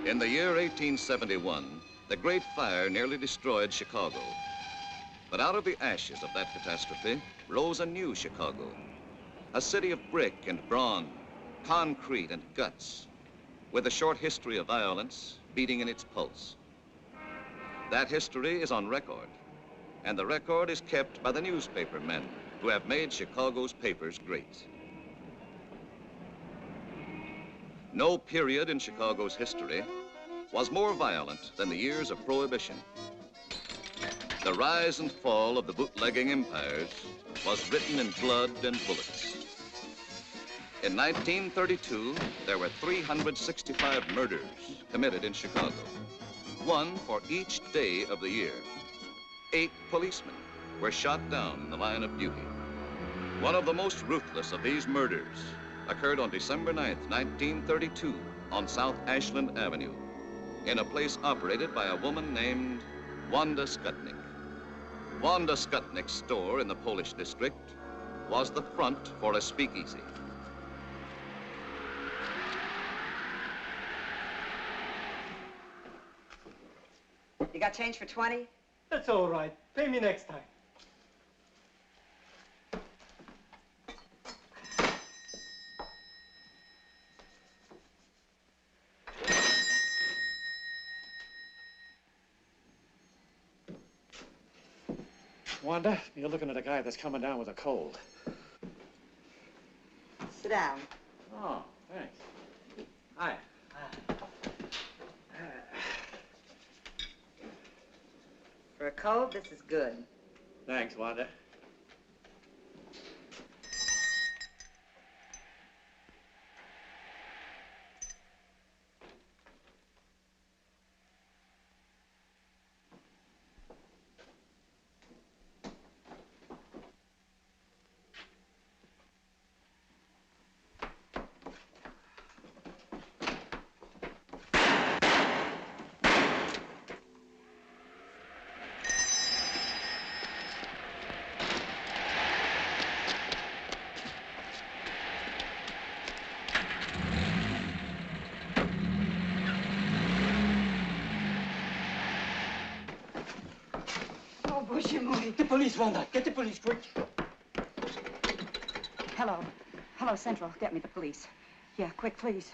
In the year 1871, the Great Fire nearly destroyed Chicago. But out of the ashes of that catastrophe rose a new Chicago, a city of brick and brawn, concrete and guts, with a short history of violence beating in its pulse. That history is on record, and the record is kept by the newspaper men who have made Chicago's papers great. No period in Chicago's history was more violent than the years of Prohibition. The rise and fall of the bootlegging empires was written in blood and bullets. In 1932, there were 365 murders committed in Chicago, one for each day of the year. 8 policemen were shot down in the line of duty. One of the most ruthless of these murders occurred on December 9th, 1932, on South Ashland Avenue, in a place operated by a woman named Wanda Skutnik. Wanda Skutnik's store in the Polish district was the front for a speakeasy. You got change for 20? That's all right. Pay me next time. Wanda, you're looking at a guy that's coming down with a cold. Sit down. Oh, thanks. Hi. For a cold, this is good. Thanks, Wanda. Get the police, Wanda. Get the police, quick. Hello. Hello, Central. Get me the police. Yeah, quick, please.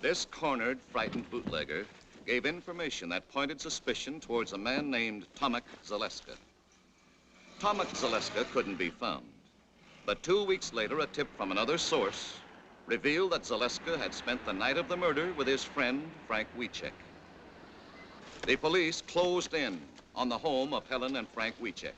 This cornered, frightened bootlegger gave information that pointed suspicion towards a man named Tomek Zaleska. Tomek Zaleska couldn't be found, but 2 weeks later, a tip from another source revealed that Zaleska had spent the night of the murder with his friend, Frank Wiecek. The police closed in on the home of Helen and Frank Wiecek.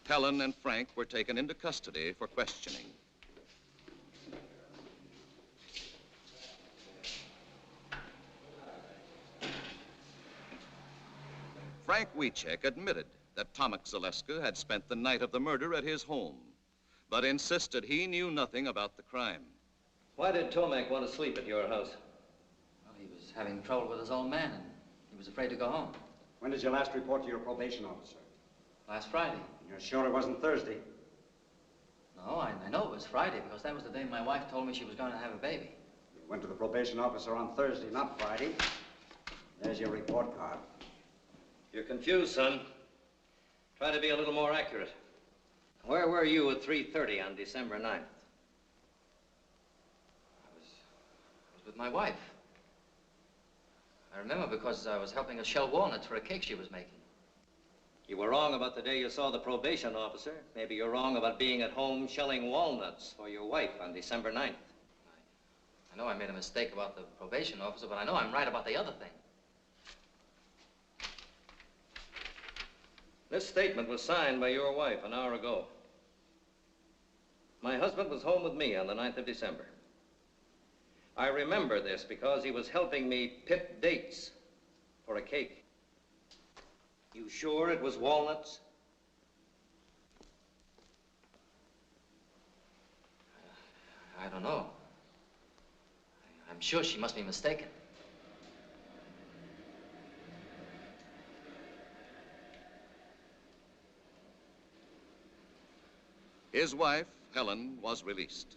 Helen and Frank were taken into custody for questioning. Frank Wiecek admitted that Tomek Zaleska had spent the night of the murder at his home, but insisted he knew nothing about the crime. Why did Tomek want to sleep at your house? Well, he was having trouble with his old man, and he was afraid to go home. When did you last report to your probation officer? Last Friday. You're sure it wasn't Thursday? No, I know it was Friday, because that was the day my wife told me she was going to have a baby. You went to the probation officer on Thursday, not Friday. There's your report card. You're confused, son. Try to be a little more accurate. Where were you at 3:30 on December 9th? I was with my wife. I remember because I was helping her shell walnuts for a cake she was making. You were wrong about the day you saw the probation officer. Maybe you're wrong about being at home shelling walnuts for your wife on December 9th. I know I made a mistake about the probation officer, but I know I'm right about the other thing. This statement was signed by your wife an hour ago. My husband was home with me on the 9th of December. I remember this because he was helping me pick dates for a cake. You sure it was walnuts? I don't know. I'm sure she must be mistaken. His wife, Helen, was released.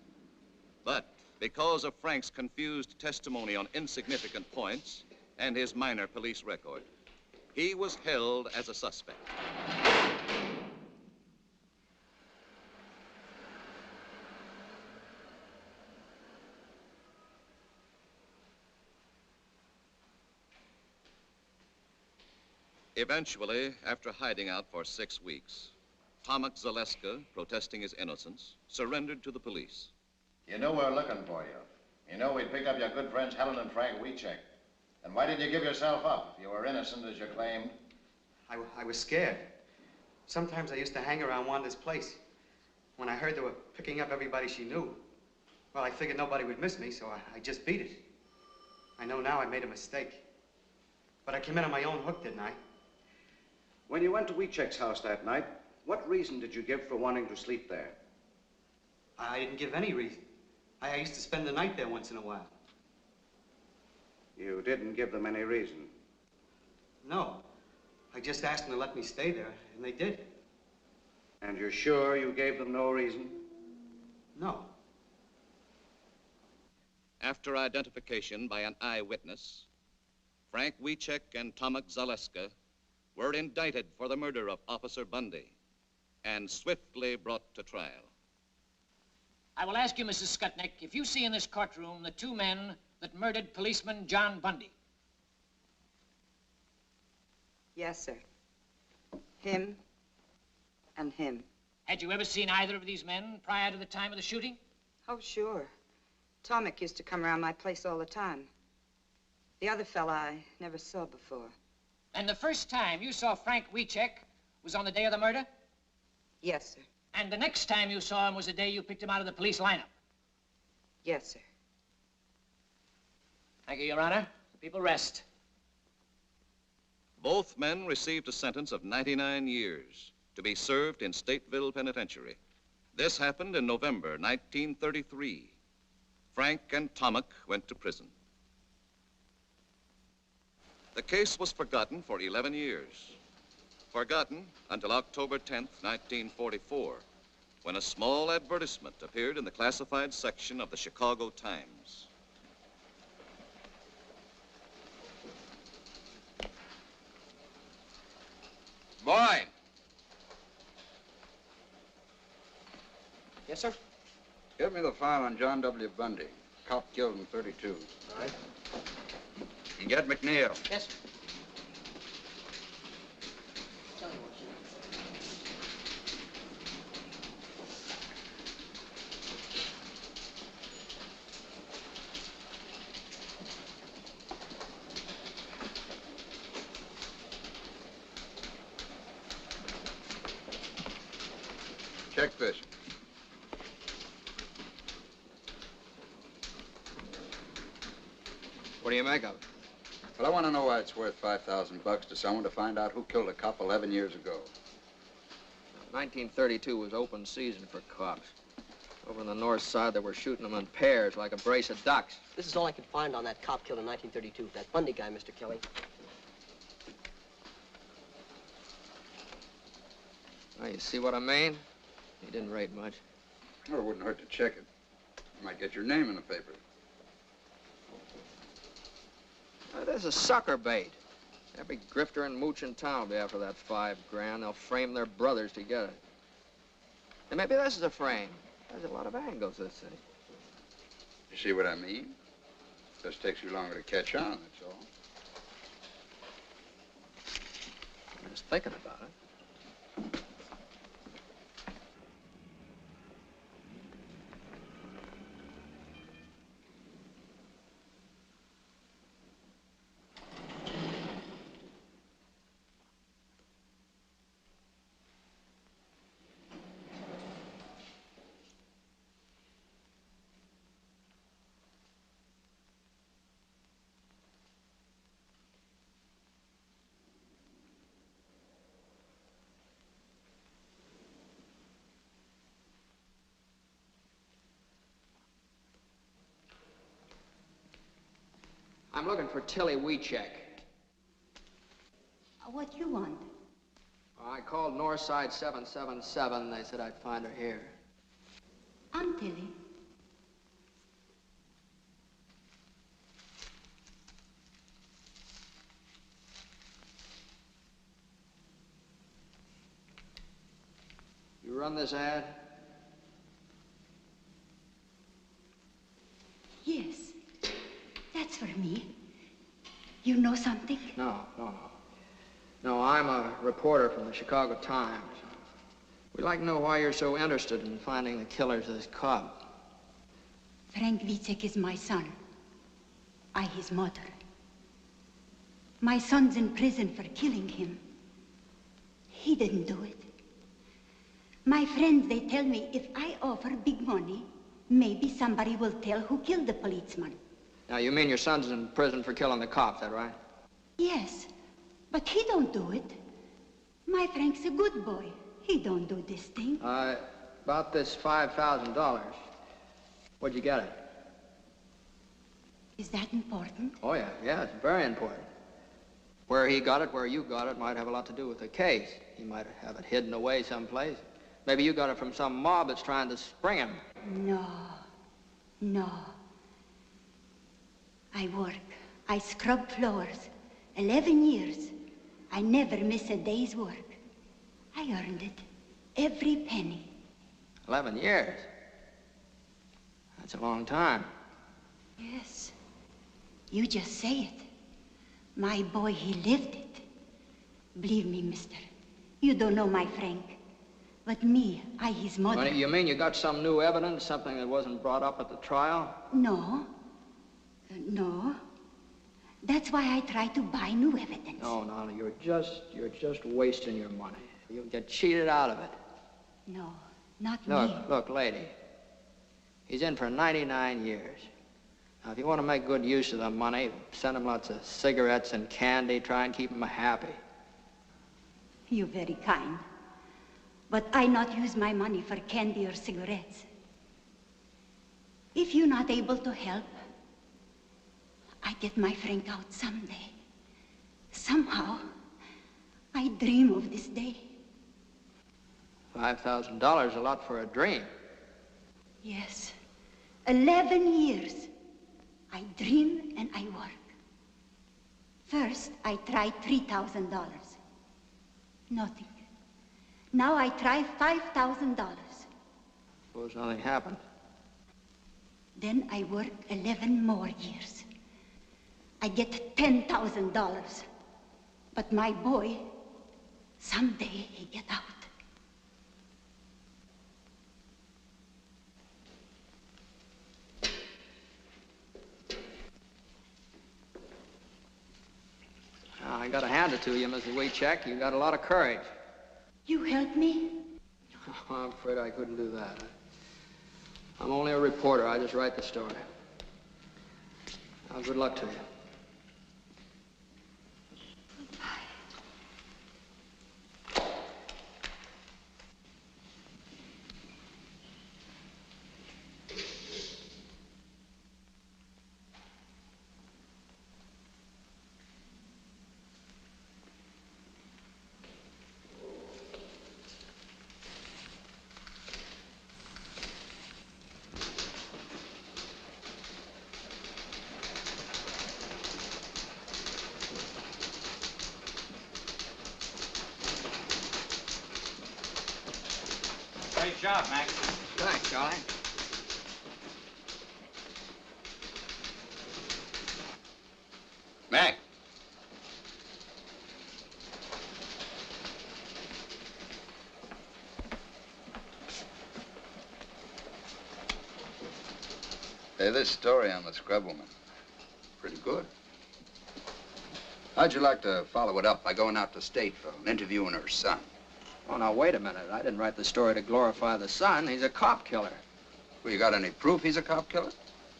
But because of Frank's confused testimony on insignificant points and his minor police record, he was held as a suspect. Eventually, after hiding out for 6 weeks, Tomek Zaleska, protesting his innocence, surrendered to the police. You knew we were looking for you. You know we'd pick up your good friends Helen and Frank Wiecek. And why did you give yourself up if you were innocent as you claimed? I was scared. Sometimes I used to hang around Wanda's place. When I heard they were picking up everybody she knew, well, I figured nobody would miss me, so I just beat it. I know now I made a mistake. But I came in on my own hook, didn't I? When you went to Wiecek's house that night, what reason did you give for wanting to sleep there? I didn't give any reason. I used to spend the night there once in a while. You didn't give them any reason? No. I just asked them to let me stay there, and they did. And you're sure you gave them no reason? No. After identification by an eyewitness, Frank Wiecek and Tomek Zaleska were indicted for the murder of Officer Bundy and swiftly brought to trial. I will ask you, Mrs. Skutnik, if you see in this courtroom the two men that murdered policeman John Bundy. Yes, sir. Him and him. Had you ever seen either of these men prior to the time of the shooting? Oh, sure. Tomek used to come around my place all the time. The other fella I never saw before. And the first time you saw Frank Wiecek was on the day of the murder? Yes, sir. And the next time you saw him was the day you picked him out of the police lineup? Yes, sir. Thank you, Your Honor. The people rest. Both men received a sentence of 99 years to be served in Stateville Penitentiary. This happened in November 1933. Frank and Tomek went to prison. The case was forgotten for 11 years. Forgotten until October 10th, 1944, when a small advertisement appeared in the classified section of the Chicago Times. Boy! Yes, sir? Give me the file on John W. Bundy, cop killed in 32. All right. And get McNeal. Yes, sir. Check this. What do you make of it? Well, I want to know why it's worth $5,000 to someone to find out who killed a cop 11 years ago. 1932 was open season for cops. Over on the north side, they were shooting them in pairs like a brace of ducks. This is all I could find on that cop killed in 1932, that Bundy guy, Mr. Kelly. Well, you see what I mean? He didn't rate much. Well, it wouldn't hurt to check it. You might get your name in the paper. There's a sucker bait. Every grifter and mooch in town will be after that $5 grand. They'll frame their brothers to get it. And maybe this is a frame. There's a lot of angles, this thing. You see what I mean? Just takes you longer to catch on, that's all. I'm just thinking about it. I'm looking for Tilly Weecheck. What you want? I called Northside 777. They said I'd find her here. I'm Tilly. You run this ad? Yes. That's for me. You know something? No. No, I'm a reporter from the Chicago Times. We'd like to know why you're so interested in finding the killers of this cop. Frank Wiecek is my son. I his mother. My son's in prison for killing him. He didn't do it. My friends, they tell me if I offer big money, maybe somebody will tell who killed the policeman. Now, you mean your son's in prison for killing the cop, is that right? Yes, but he don't do it. My Frank's a good boy. He don't do this thing. About this $5,000. Where'd you get it? Is that important? Oh, yeah, it's very important. Where he got it, where you got it, might have a lot to do with the case. He might have it hidden away someplace. Maybe you got it from some mob that's trying to spring him. No. I work. I scrub floors. 11 years. I never miss a day's work. I earned it. Every penny. 11 years? That's a long time. Yes. You just say it. My boy, he lived it. Believe me, mister. You don't know my Frank. But me, I his mother. Well, you mean you got some new evidence, something that wasn't brought up at the trial? No. That's why I try to buy new evidence. No, you're just wasting your money. You'll get cheated out of it. No, not me. Look, lady. He's in for 99 years. Now, if you want to make good use of the money, send him lots of cigarettes and candy, try and keep him happy. You're very kind. But I not use my money for candy or cigarettes. If you're not able to help, I get my Frank out someday. Somehow, I dream of this day. $5,000 a lot for a dream. Yes. 11 years. I dream and I work. First, I tried $3,000. Nothing. Now I try $5,000. Suppose nothing happened. Then I work 11 more years. I get $10,000. But my boy, someday he get out. Now, I gotta hand it to you, Mrs. Weecheck. You got a lot of courage. You help me? Oh, I'm afraid I couldn't do that. I'm only a reporter. I just write the story. Now, good luck to you. Great job, Max. Thanks, Charlie. Mac. Hey, this story on the scrub woman, pretty good. How'd you like to follow it up by going out to Stateville and interviewing her son? Oh, now, wait a minute. I didn't write the story to glorify the son. He's a cop killer. Well, you got any proof he's a cop killer?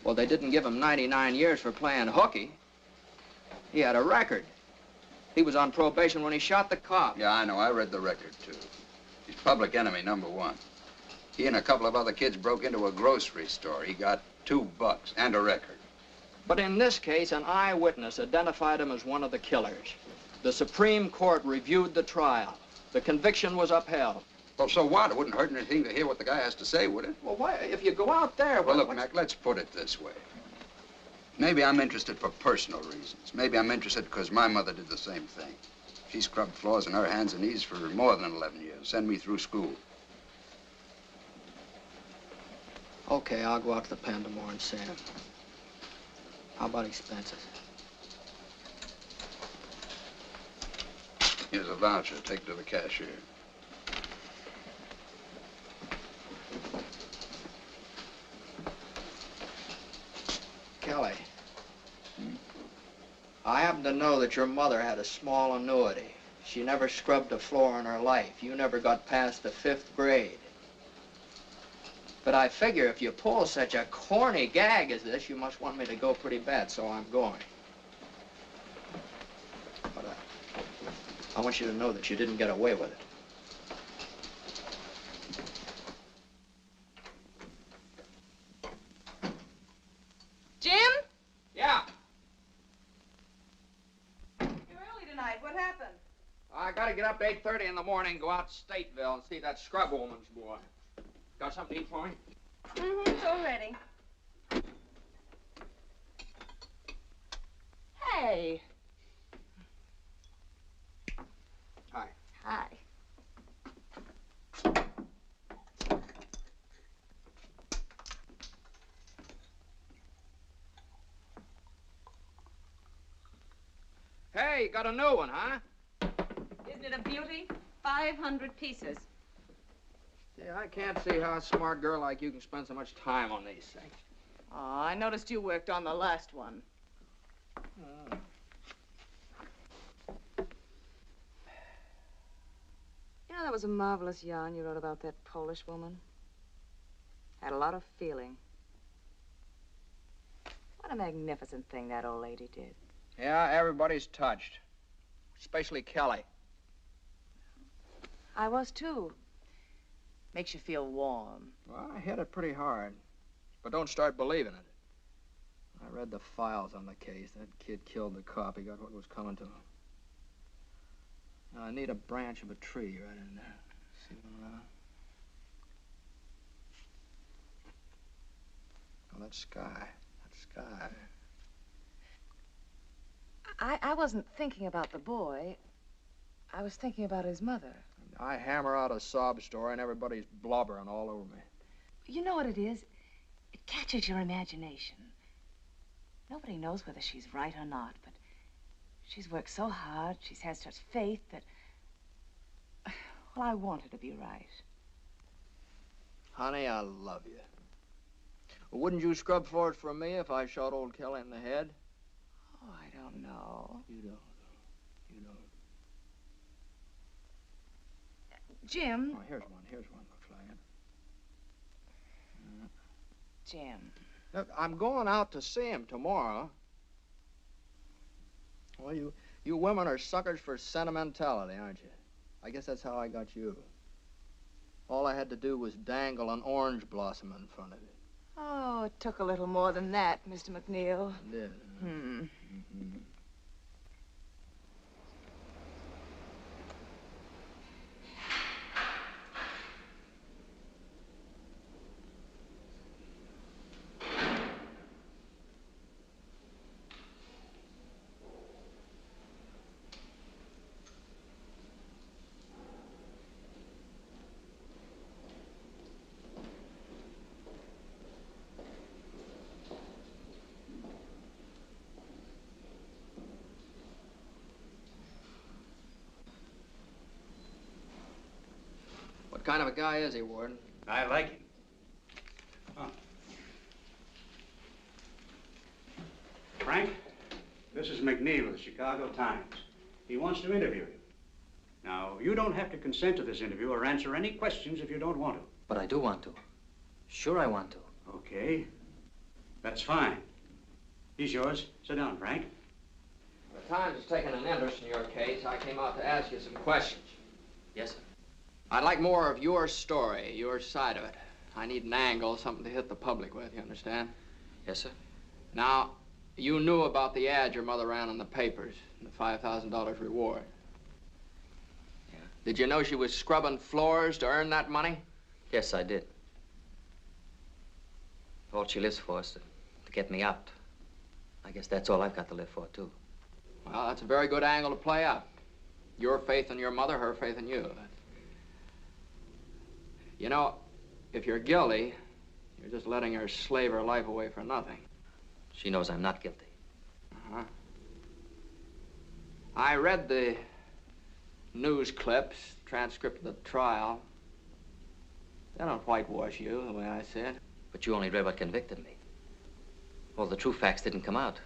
Well, they didn't give him 99 years for playing hooky. He had a record. He was on probation when he shot the cop. Yeah, I know. I read the record, too. He's public enemy #1. He and a couple of other kids broke into a grocery store. He got $2 and a record. But in this case, an eyewitness identified him as one of the killers. The Supreme Court reviewed the trial. The conviction was upheld. Well, so what? It wouldn't hurt anything to hear what the guy has to say, would it? Well, why, if you go out there... Well, look, Mac, let's put it this way. Maybe I'm interested for personal reasons. Maybe I'm interested because my mother did the same thing. She scrubbed floors on her hands and knees for more than 11 years, sent me through school. Okay, I'll go out to the pen tomorrow and see him. How about expenses? Here's a voucher. Take it to the cashier. Kelly. I happen to know that your mother had a small annuity. She never scrubbed a floor in her life. You never got past the 5th grade. But I figure if you pull such a corny gag as this, you must want me to go pretty bad, so I'm going. But I want you to know that you didn't get away with it. Jim? Yeah? You're early tonight. What happened? I gotta get up at 8:30 in the morning, go out to Stateville and see that scrub woman's boy. Got something to eat for me? Mm-hmm, it's all ready. Hey. Hi. Hi. Hey, you got a new one, huh? Isn't it a beauty? 500 pieces. Yeah, I can't see how a smart girl like you can spend so much time on these things. Oh, I noticed you worked on the last one. You know, that was a marvelous yarn you wrote about that Polish woman. Had a lot of feeling. What a magnificent thing that old lady did. Yeah, everybody's touched. Especially Kelly. I was, too. Makes you feel warm. Well, I hit it pretty hard. But don't start believing it. I read the files on the case. That kid killed the cop. He got what was coming to him. Now, I need a branch of a tree right in there. See one around? Oh, that sky. That sky. I wasn't thinking about the boy. I was thinking about his mother. I hammer out a sob story and everybody's blubbering all over me. You know what it is? It catches your imagination. Nobody knows whether she's right or not, but she's worked so hard, she's had such faith that... Well, I want her to be right. Honey, I love you. Well, wouldn't you scrub for it for me if I shot old Kelly in the head? Oh, I don't know. You don't. You don't. Jim. Oh, here's one. Here's one. Looks like it. Jim. Look, I'm going out to see him tomorrow. Well, you women are suckers for sentimentality, aren't you? I guess that's how I got you. All I had to do was dangle an orange blossom in front of you. Oh, it took a little more than that, Mr. McNeal. It did. Mm-hmm. What kind of a guy is he, Warden? I like him. Oh. Frank, this is McNeal of the Chicago Times. He wants to interview you. Now, you don't have to consent to this interview or answer any questions if you don't want to. But I do want to. Sure I want to. Okay. That's fine. He's yours. Sit down, Frank. The Times has taken an interest in your case. I came out to ask you some questions. Yes, sir. I'd like more of your story, your side of it. I need an angle, something to hit the public with, you understand? Yes, sir. Now, You knew about the ad your mother ran in the papers, and the $5,000 reward. Yeah. Did you know she was scrubbing floors to earn that money? Yes, I did. All she lives for is to get me out. I guess that's all I've got to live for, too. Well, that's a very good angle to play up. Your faith in your mother, her faith in you. You know, if you're guilty, you're just letting her slave her life away for nothing. She knows I'm not guilty. Uh-huh. I read the news clips, transcript of the trial. They don't whitewash you, the way I see it. But you only read what convicted me. All the true facts didn't come out.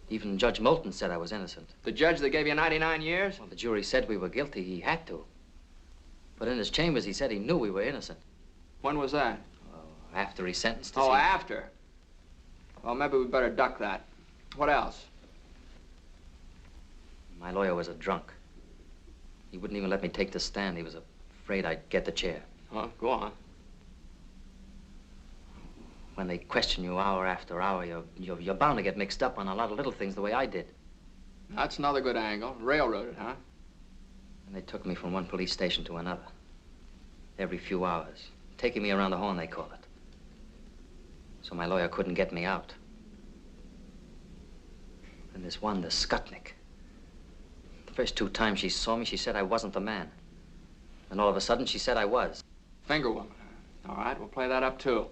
Even Judge Moulton said I was innocent. The judge that gave you 99 years? Well, the jury said we were guilty. He had to. But in his chambers, he said he knew we were innocent. When was that? After he sentenced us. Oh, after? Well, maybe we better duck that. What else? My lawyer was a drunk. He wouldn't even let me take the stand. He was afraid I'd get the chair. Oh, go on. When they question you hour after hour, you're bound to get mixed up on a lot of little things the way I did. That's another good angle. Railroaded, huh? And they took me from one police station to another. Every few hours. Taking me around the horn, they call it. So my lawyer couldn't get me out. And this one, the Skutnik. The first 2 times she saw me, she said I wasn't the man. And all of a sudden, she said I was. Finger woman. All right, we'll play that up, too.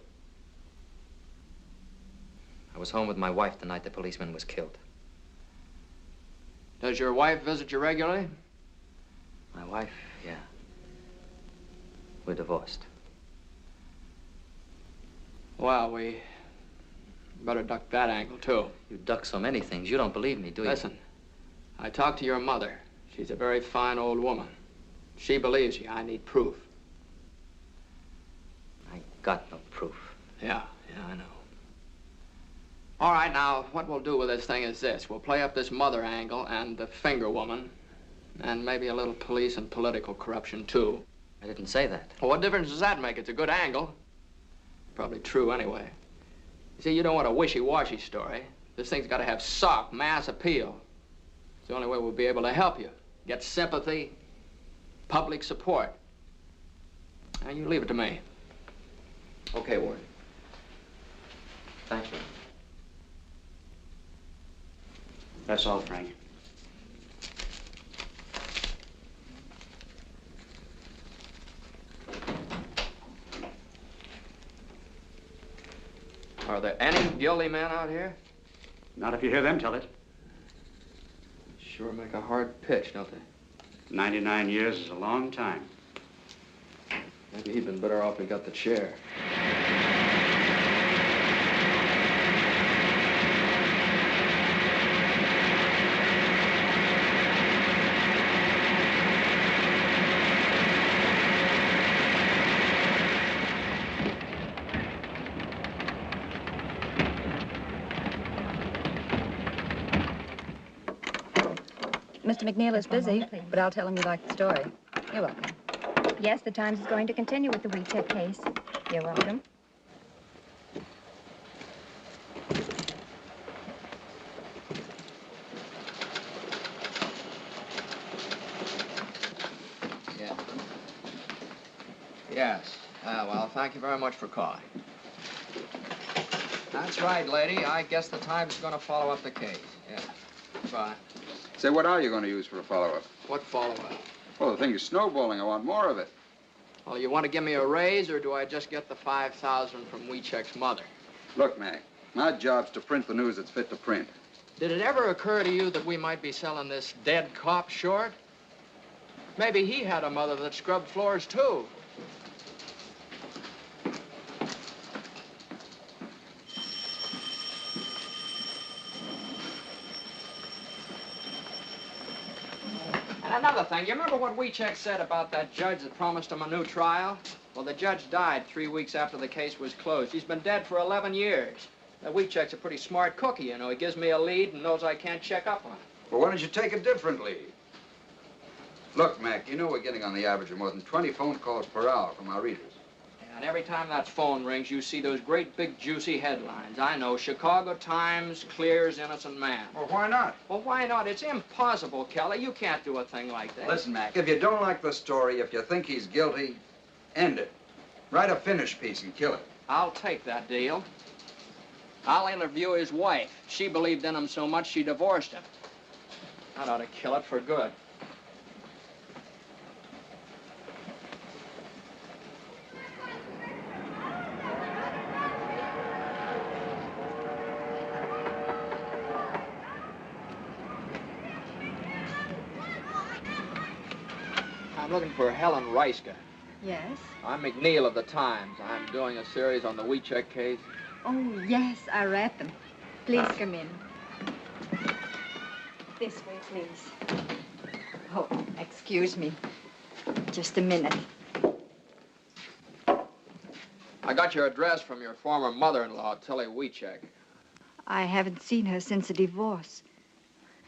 I was home with my wife the night the policeman was killed. Does your wife visit you regularly? My wife, yeah. We're divorced. Well, we better duck that angle, too. You duck so many things. You don't believe me, do you? Listen, I talked to your mother. She's a very fine old woman. She believes you. I need proof. I got no proof. Yeah, I know. All right, now, what we'll do with this thing is this. We'll play up this mother angle and the finger woman, and maybe a little police and political corruption, too. I didn't say that. Well, what difference does that make? It's a good angle. Probably true, anyway. You see, you don't want a wishy-washy story. This thing's got to have sock, mass appeal. It's the only way we'll be able to help you. Get sympathy, public support. Now, you leave it to me. Okay, Ward. Thank you. That's all, Frank. Are there any guilty men out here? Not if you hear them tell it. Sure make a hard pitch, don't they? 99 years is a long time. Maybe he'd been better off he got the chair. Mr. McNeal is busy, but I'll tell him you like the story. You're welcome. Yes, the Times is going to continue with the WeCheck case. You're welcome. Yeah. Yes. Well, thank you very much for calling. That's right, lady. I guess the Times is going to follow up the case. Yeah. Bye. Say, what are you going to use for a follow-up? What follow-up? Well, the thing is snowballing. I want more of it. Well, you want to give me a raise, or do I just get the $5,000 from WeCheck's mother? Look, Mac, my job's to print the news that's fit to print. Did it ever occur to you that we might be selling this dead cop short? Maybe he had a mother that scrubbed floors, too. And another thing, you remember what WeCheck said about that judge that promised him a new trial? Well, the judge died 3 weeks after the case was closed. He's been dead for 11 years. Now, WeCheck's a pretty smart cookie, you know. He gives me a lead and knows I can't check up on it. Well, why don't you take a different lead? Look, Mac, you know we're getting on the average of more than 20 phone calls per hour from our readers. And every time that phone rings, you see those great big juicy headlines. I know, Chicago Times clears innocent man. Well, why not? Well, why not? It's impossible, Kelly. You can't do a thing like that. Listen, Mac, if you don't like the story, if you think he's guilty, end it. Write a finish piece and kill it. I'll take that deal. I'll interview his wife. She believed in him so much she divorced him. That ought to kill it for good. I'm looking for Helen Reiska. Yes? I'm McNeal of the Times. I'm doing a series on the WeCheck case. Oh, yes, I read them. Please come in. This way, please. Oh, excuse me. Just a minute. I got your address from your former mother-in-law, Tilly WeCheck. I haven't seen her since the divorce.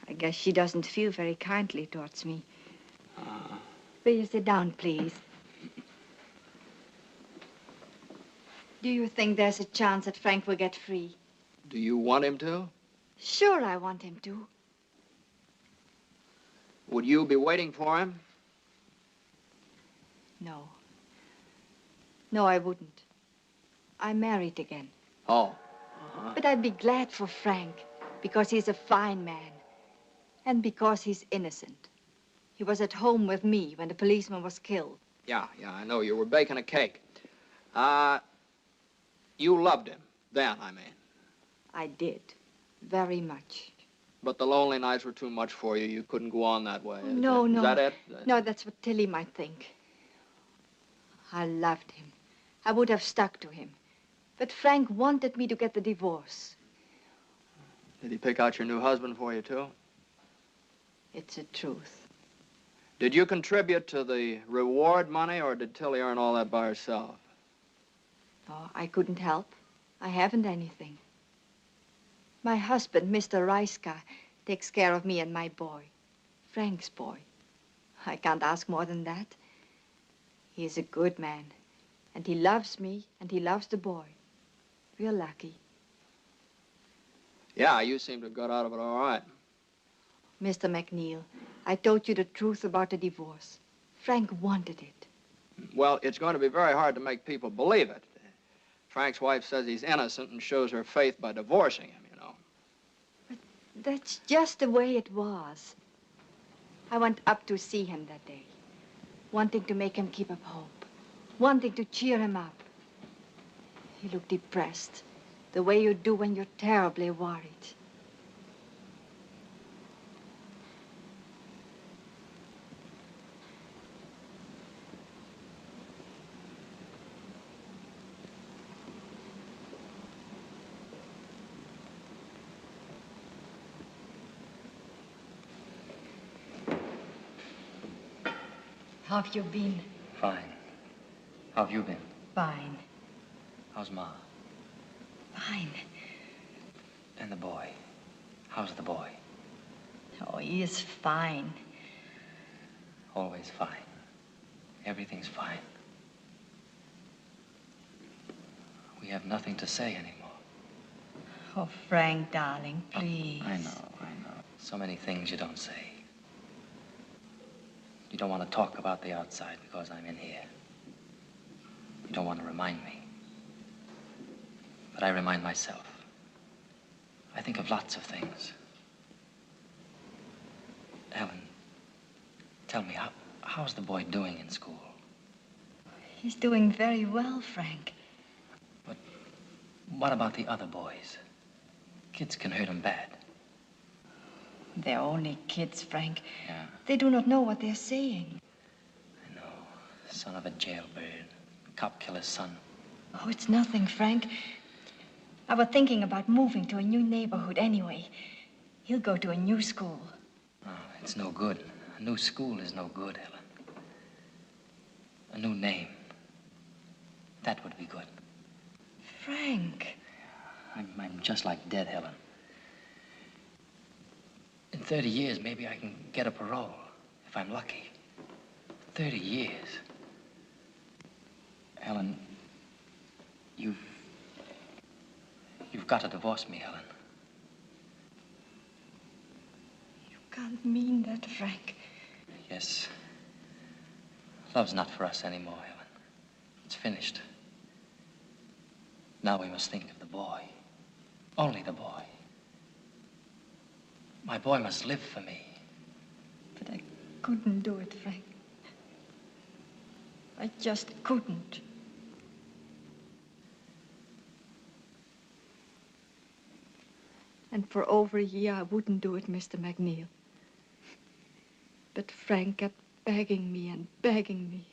I guess she doesn't feel very kindly towards me. Will you sit down, please? Do you think there's a chance that Frank will get free? Do you want him to? Sure, I want him to. Would you be waiting for him? No. No, I wouldn't. I'm married again. Oh. But I'd be glad for Frank, because he's a fine man. And because he's innocent. He was at home with me when the policeman was killed. Yeah, I know. You were baking a cake. You loved him then, I mean. I did. Very much. But the lonely nights were too much for you. You couldn't go on that way. No. Is that it? No, that's what Tilly might think. I loved him. I would have stuck to him. But Frank wanted me to get the divorce. Did he pick out your new husband for you, too? It's the truth. Did you contribute to the reward money, or did Tilly earn all that by herself? Oh, I couldn't help. I haven't anything. My husband, Mr. Reiska, takes care of me and my boy. Frank's boy. I can't ask more than that. He is a good man. And he loves me, and he loves the boy. We're lucky. Yeah, you seem to have got out of it all right. Mr. McNeal, I told you the truth about the divorce. Frank wanted it. Well, it's going to be very hard to make people believe it. Frank's wife says he's innocent and shows her faith by divorcing him, you know. But that's just the way it was. I went up to see him that day, wanting to make him keep up hope, wanting to cheer him up. He looked depressed, the way you do when you're terribly worried. How have you been? Fine. How have you been? Fine. How's Ma? Fine. And the boy? How's the boy? Oh, he is fine. Always fine. Everything's fine. We have nothing to say anymore. Oh, Frank, darling, please. I know. So many things you don't say. You don't want to talk about the outside because I'm in here. You don't want to remind me. But I remind myself. I think of lots of things. Ellen, tell me, how's the boy doing in school? He's doing very well, Frank. But what about the other boys? Kids can hurt him bad. They're only kids, Frank. Yeah. They do not know what they're saying. I know. Son of a jailbird. Cop killer's son. Oh, it's nothing, Frank. I was thinking about moving to a new neighborhood anyway. He'll go to a new school. Oh, it's no good. A new school is no good, Helen. A new name. That would be good. Frank. I'm just like dead, Helen. In 30 years, maybe I can get a parole, if I'm lucky. 30 years. Helen, You've got to divorce me, Helen. You can't mean that, Frank. Yes. Love's not for us anymore, Helen. It's finished. Now we must think of the boy. Only the boy. My boy must live for me. But I couldn't do it, Frank. I just couldn't. And for over a year, I wouldn't do it, Mr. McNeal. But Frank kept begging me and begging me.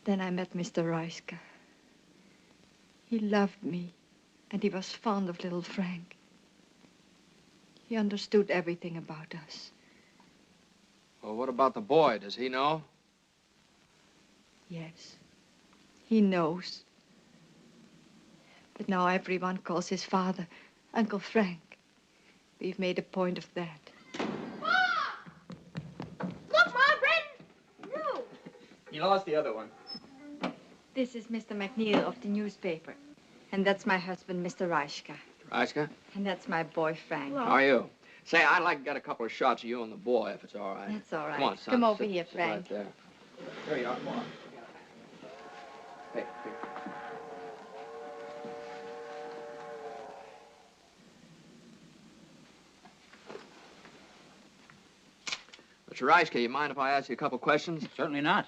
Then I met Mr. Reiska. He loved me, and he was fond of little Frank. He understood everything about us. Well, what about the boy? Does he know? Yes, he knows. But now everyone calls his father Uncle Frank. We've made a point of that. Look, Mom, Brandon! No! You lost the other one. This is Mr. McNeal of the newspaper. And that's my husband, Mr. Reiska. Reiska? And that's my boy, Frank. How are you? Say, I'd like to get a couple of shots of you and the boy, if it's all right. That's all right. Come on, son. Come over Sit- here, sit right Frank. there. There you are. Come on. Hey, here. Mr. Reiska, you mind if I ask you a couple questions? Certainly not.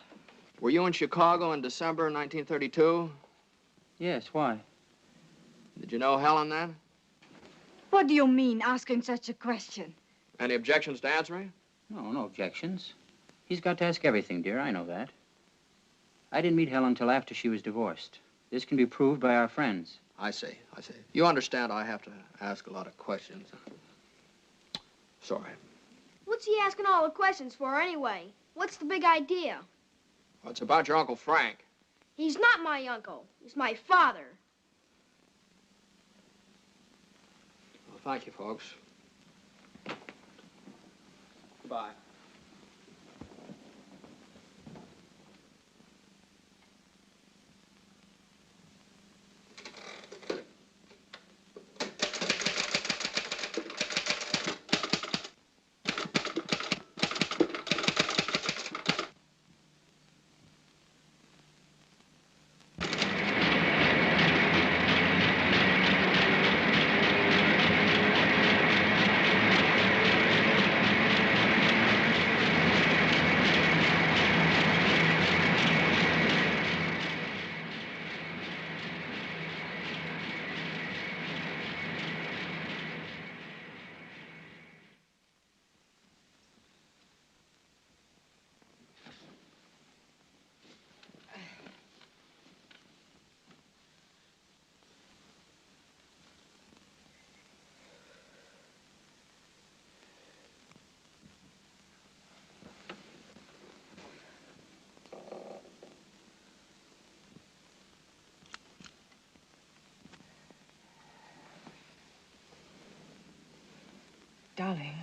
Were you in Chicago in December 1932? Yes, why? Did you know Helen then? What do you mean, asking such a question? Any objections to answering? No, no objections. He's got to ask everything, dear. I know that. I didn't meet Helen until after she was divorced. This can be proved by our friends. I see. You understand I have to ask a lot of questions. Sorry. What's he asking all the questions for anyway? What's the big idea? Well, it's about your Uncle Frank. He's not my uncle. He's my father. Well, thank you, folks. Goodbye. Darling,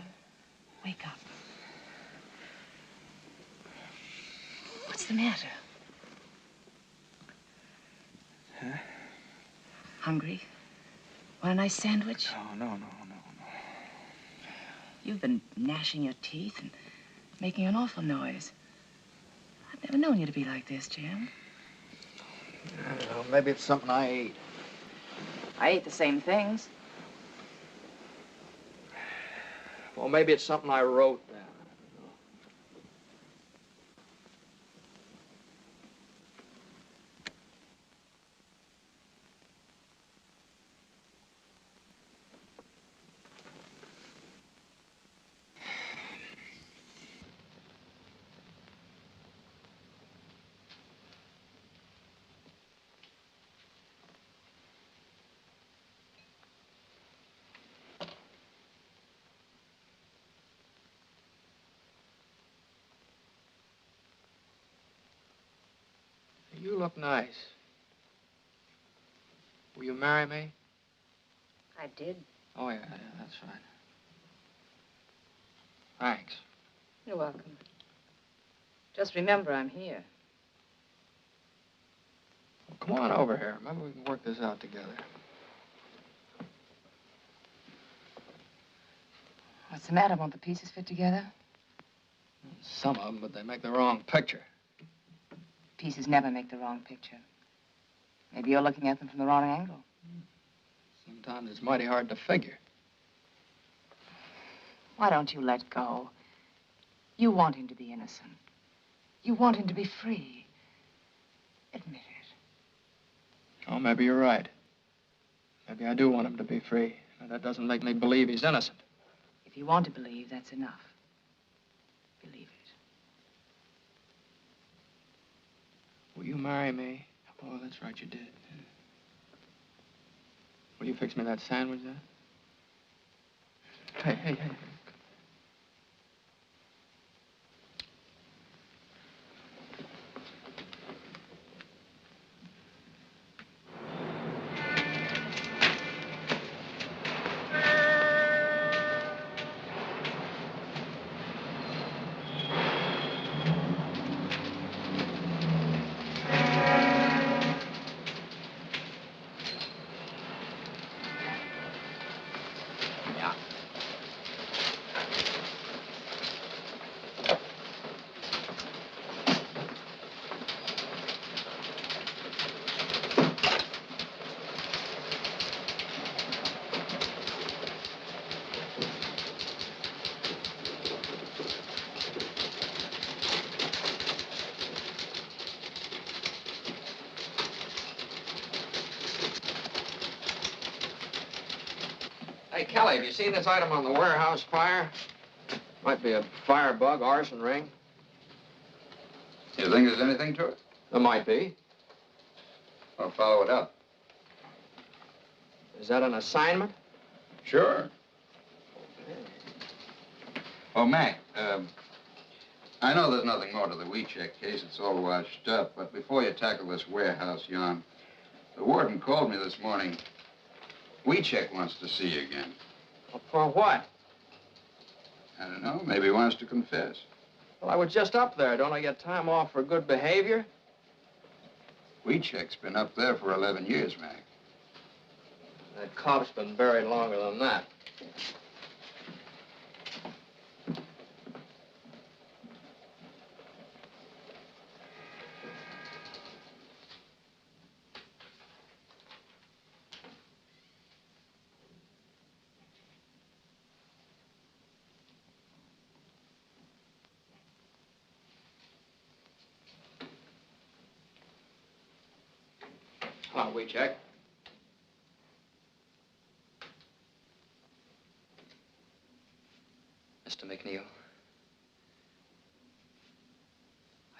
wake up. What's the matter? Huh? Hungry? Want a nice sandwich? Oh, no. You've been gnashing your teeth and making an awful noise. I've never known you to be like this, Jim. I don't know. Maybe it's something I ate. I eat the same things. Well, maybe it's something I wrote down. You look nice. Will you marry me? I did. Oh, yeah, that's right. Thanks. You're welcome. Just remember I'm here. Come on over here. Maybe we can work this out together. What's the matter? Won't the pieces fit together? Some of them, but they make the wrong picture. Pieces never make the wrong picture. Maybe you're looking at them from the wrong angle. Sometimes it's mighty hard to figure. Why don't you let go? You want him to be innocent. You want him to be free. Admit it. Oh, maybe you're right. Maybe I do want him to be free. And that doesn't make me believe he's innocent. If you want to believe, that's enough. Believe it. Will you marry me? Oh, that's right, you did. Will you fix me that sandwich there? Hey. Hey, Kelly, have you seen this item on the warehouse fire? Might be a firebug, arson ring. You think there's anything to it? There might be. I'll follow it up. Is that an assignment? Sure. Oh, Mac, I know there's nothing more to the WeCheck case. It's all washed up. But before you tackle this warehouse yarn, the warden called me this morning. WeCheck wants to see you again. Well, for what? I don't know. Maybe he wants to confess. Well, I was just up there. Don't I get time off for good behavior? WeCheck's been up there for 11 years, Mac. That cop's been buried longer than that. Hello, WeCheck. Mr. McNeal,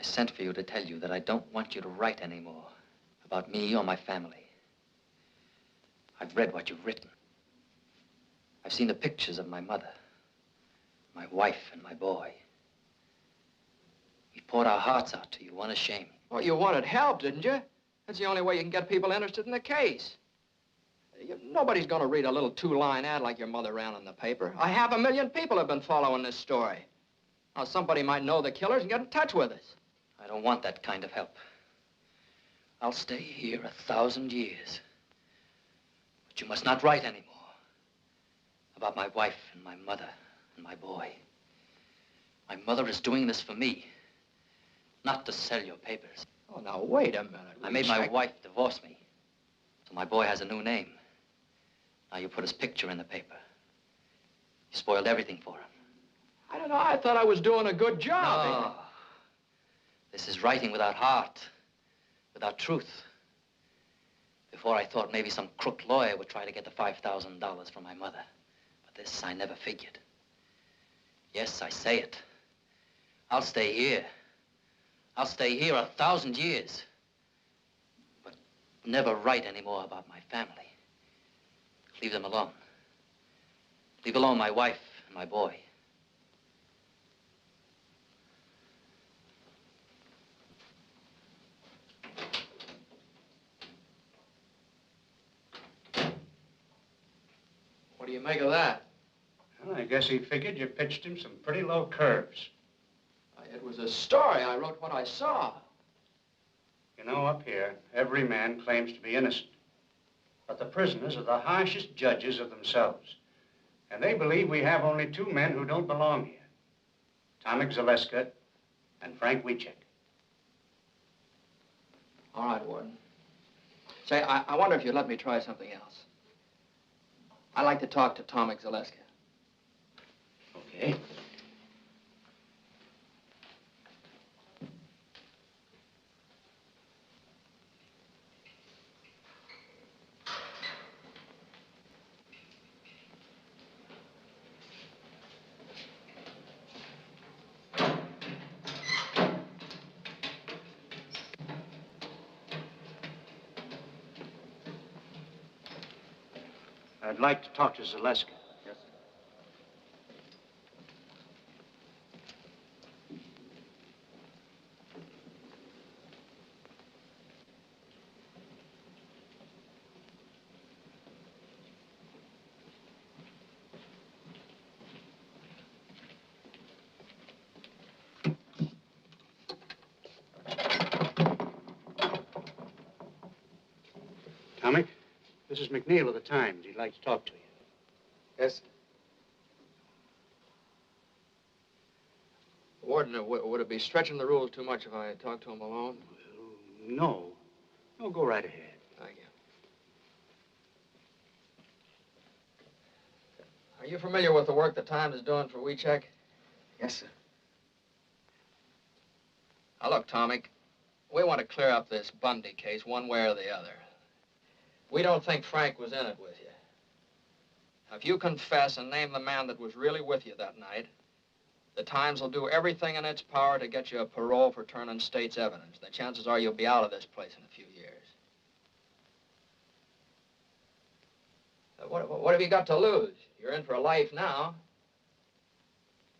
I sent for you to tell you that I don't want you to write anymore about me or my family. I've read what you've written. I've seen the pictures of my mother, my wife, and my boy. We poured our hearts out to you, unashamed. Well, you wanted help, didn't you? That's the only way you can get people interested in the case. Nobody's going to read a little two-line ad like your mother ran in the paper. 500,000 people have been following this story. Now, somebody might know the killers and get in touch with us. I don't want that kind of help. I'll stay here 1,000 years. But you must not write anymore about my wife and my mother and my boy. My mother is doing this for me, not to sell your papers. Oh, now, wait a minute. I made my wife divorce me, so my boy has a new name. Now you put his picture in the paper. You spoiled everything for him. I don't know. I thought I was doing a good job. No. This is writing without heart, without truth. Before I thought maybe some crook lawyer would try to get the $5,000 from my mother. But this I never figured. Yes, I say it. I'll stay here. I'll stay here 1,000 years. But never write anymore about my family. Leave them alone. Leave alone my wife and my boy. What do you make of that? Well, I guess he figured you pitched him some pretty low curves. It was a story. I wrote what I saw. You know, up here, every man claims to be innocent. But the prisoners are the harshest judges of themselves. And they believe we have only two men who don't belong here. Tomek Zaleska and Frank Wiecek. All right, Warden. Say, I wonder if you'd let me try something else. I'd like to talk to Tomek Zaleska. Okay. I'd like to talk to Zaleska. Yes, sir. Tomek, this is McNeal of the Times. He'd like to talk to you. Yes, sir. Warden, would it be stretching the rules too much if I talked to him alone? No. No, go right ahead. Thank you. Are you familiar with the work the Times is doing for Wiecek? Yes, sir. Now, look, Tomek, we want to clear up this Bundy case one way or the other. We don't think Frank was in it with you. Now, if you confess and name the man that was really with you that night, the Times will do everything in its power to get you a parole for turning state's evidence. The chances are you'll be out of this place in a few years. What have you got to lose? You're in for a life now.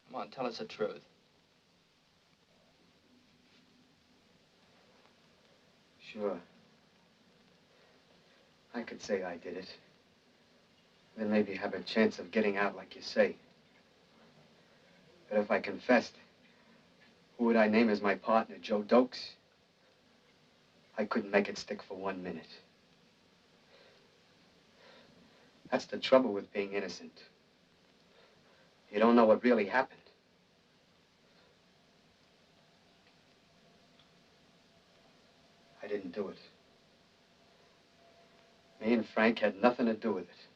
Come on, tell us the truth. Sure. I could say I did it. Then maybe have a chance of getting out like you say. But if I confessed, who would I name as my partner? Joe Dokes? I couldn't make it stick for 1 minute. That's the trouble with being innocent. You don't know what really happened. I didn't do it. Me and Frank had nothing to do with it.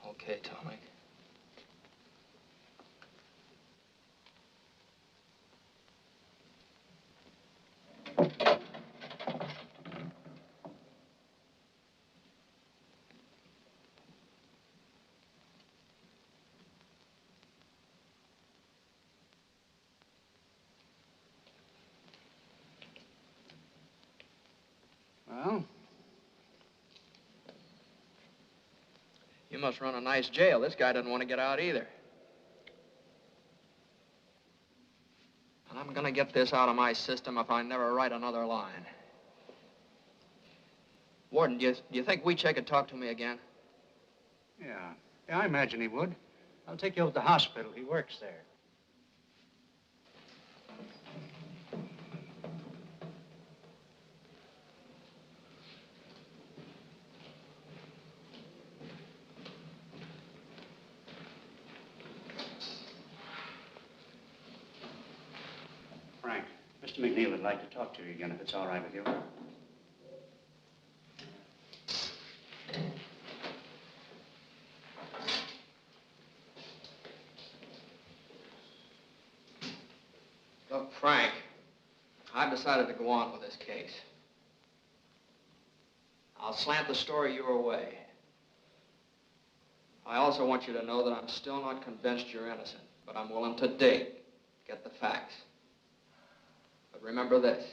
Okay, Tomek. Well? You must run a nice jail. This guy doesn't want to get out either. And I'm gonna get this out of my system if I never write another line. Warden, do you think Wiecek could talk to me again? Yeah. Yeah, I imagine he would. I'll take you over to the hospital. He works there. Frank, Mr. McNeal would like to talk to you again, if it's all right with you. Look, Frank, I've decided to go on with this case. I'll slant the story your way. I also want you to know that I'm still not convinced you're innocent, but I'm willing to dig, get the facts. But remember this,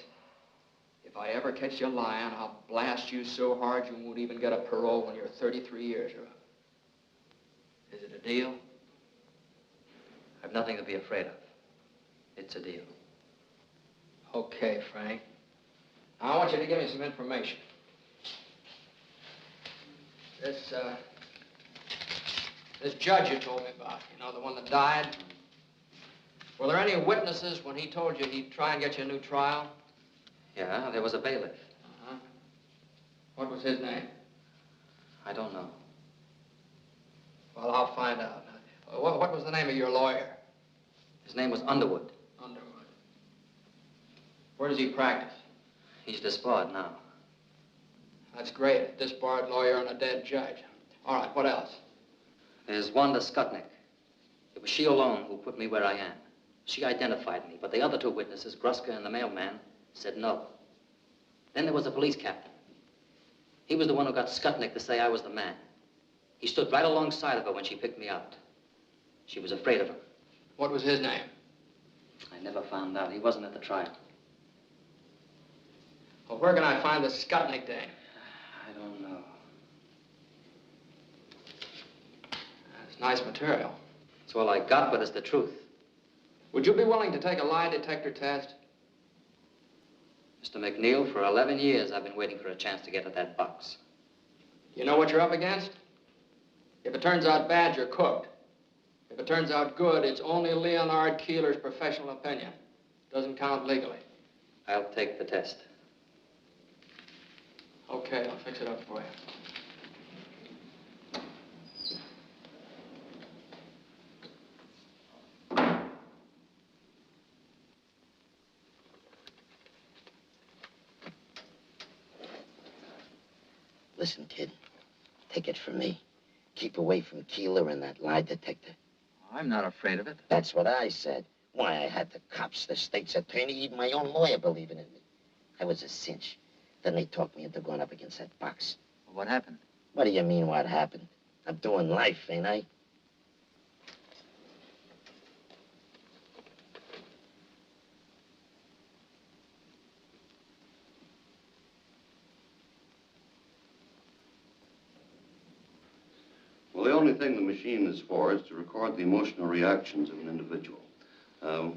if I ever catch you lying, I'll blast you so hard you won't even get a parole when you're 33 years or up. Is it a deal? I've nothing to be afraid of. It's a deal. Okay, Frank. Now, I want you to give me some information. This judge you told me about, you know, the one that died. Were there any witnesses when he told you he'd try and get you a new trial? Yeah, there was a bailiff. Uh-huh. What was his name? I don't know. Well, I'll find out. What was the name of your lawyer? His name was Underwood. Underwood. Where does he practice? He's disbarred now. That's great. A disbarred lawyer and a dead judge. All right, what else? There's Wanda Skutnik. It was she alone who put me where I am. She identified me, but the other two witnesses, Gruska and the mailman, said no. Then there was the police captain. He was the one who got Skutnik to say I was the man. He stood right alongside of her when she picked me out. She was afraid of him. What was his name? I never found out. He wasn't at the trial. Well, where can I find the Skutnik dame? I don't know. That's nice material. It's all I got, but it's the truth. Would you be willing to take a lie detector test? Mr. McNeal, for 11 years, I've been waiting for a chance to get at that box. You know what you're up against? If it turns out bad, you're cooked. If it turns out good, it's only Leonard Keeler's professional opinion. Doesn't count legally. I'll take the test. Okay, I'll fix it up for you. Listen, kid, take it from me. Keep away from Keeler and that lie detector. I'm not afraid of it. That's what I said. Why, I had the cops, the state's attorney, even my own lawyer believing in me. I was a cinch. Then they talked me into going up against that box. What happened? What do you mean, what happened? I'm doing life, ain't I? Well, the only thing the machine is for is to record the emotional reactions of an individual.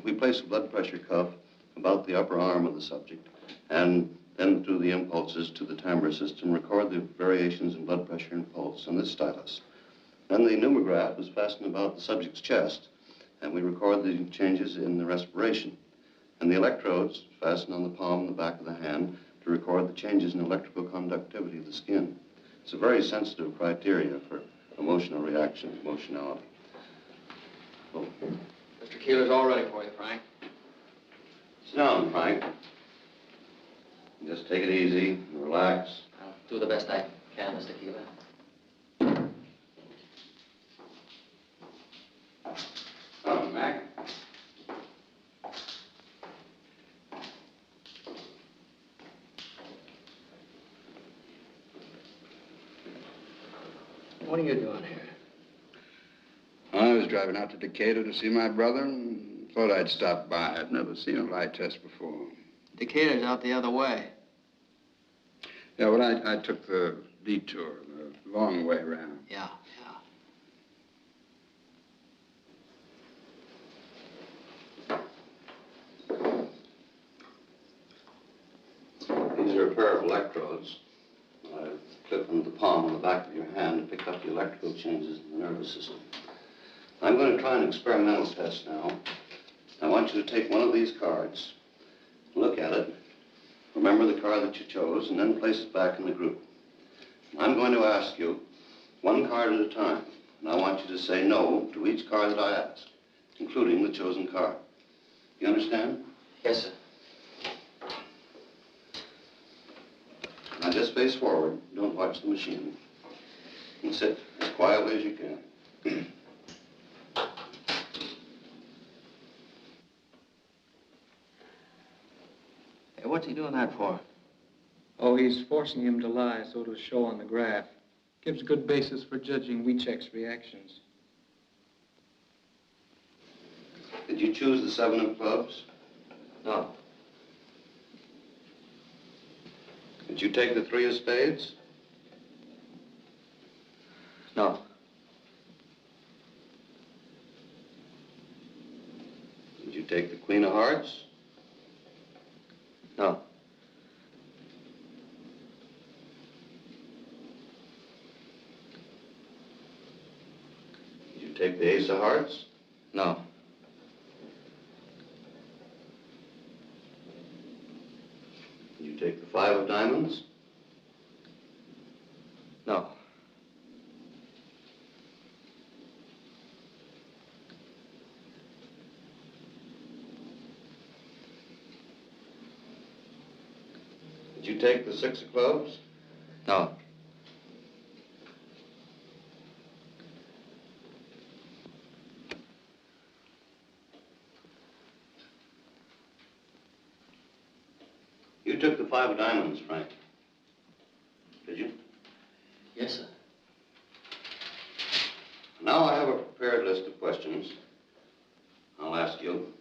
We place a blood pressure cuff about the upper arm of the subject, and then through the impulses to the timbre system, record the variations in blood pressure and pulse on this stylus. Then the pneumograph is fastened about the subject's chest, and we record the changes in the respiration. And the electrodes fastened on the palm and the back of the hand to record the changes in electrical conductivity of the skin. It's a very sensitive criteria for emotional reaction, emotionality. Oh. Mr. Keeler's all ready for you, Frank. Sit down, Frank. Just take it easy and relax. I'll do the best I can, Mr. Keeler. Come, Mac. What are you doing here? I was driving out to Decatur to see my brother and thought I'd stop by. I'd never seen a lie test before. Decatur's out the other way. Yeah, well, I took the detour, the long way around. Yeah. These are a pair of electrodes. I clip them to the palm on the back of your hand to pick up the electrical changes in the nervous system. I'm going to try an experimental test now. I want you to take one of these cards, look at it, remember the card that you chose, and then place it back in the group. I'm going to ask you one card at a time, and I want you to say no to each card that I ask, including the chosen card. You understand? Yes, sir. Now just face forward. Don't watch the machine. And sit as quietly as you can. Hey, what's he doing that for? Oh, he's forcing him to lie so it'll show on the graph. Gives good basis for judging Wiechek's reactions. Did you choose the 7 of clubs? No. Did you take the 3 of spades? No. Did you take the Queen of Hearts? No. take the ace of hearts? No. Did you take the 5 of diamonds? No. Did you take the 6 of clubs? No. You took the 5 of diamonds, Frank. Did you? Yes, sir. Now I have a prepared list of questions I'll ask you.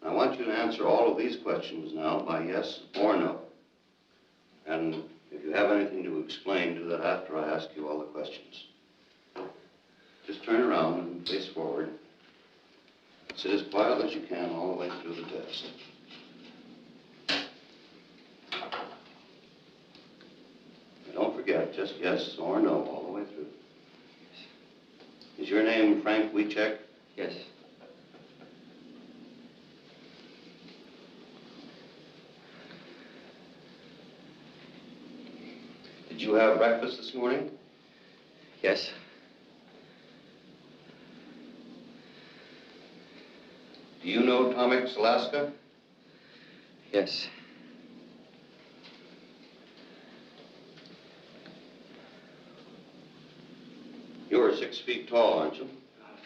I want you to answer all of these questions now by yes or no. And if you have anything to explain, do that after I ask you all the questions. Just turn around and face forward. Sit as quiet as you can all the way through the test. And don't forget, just yes or no all the way through. Is your name Frank Wiechek? Yes. Did you have breakfast this morning? Yes. Do you know Tomek Alaska? Yes. You're 6 feet tall, aren't you?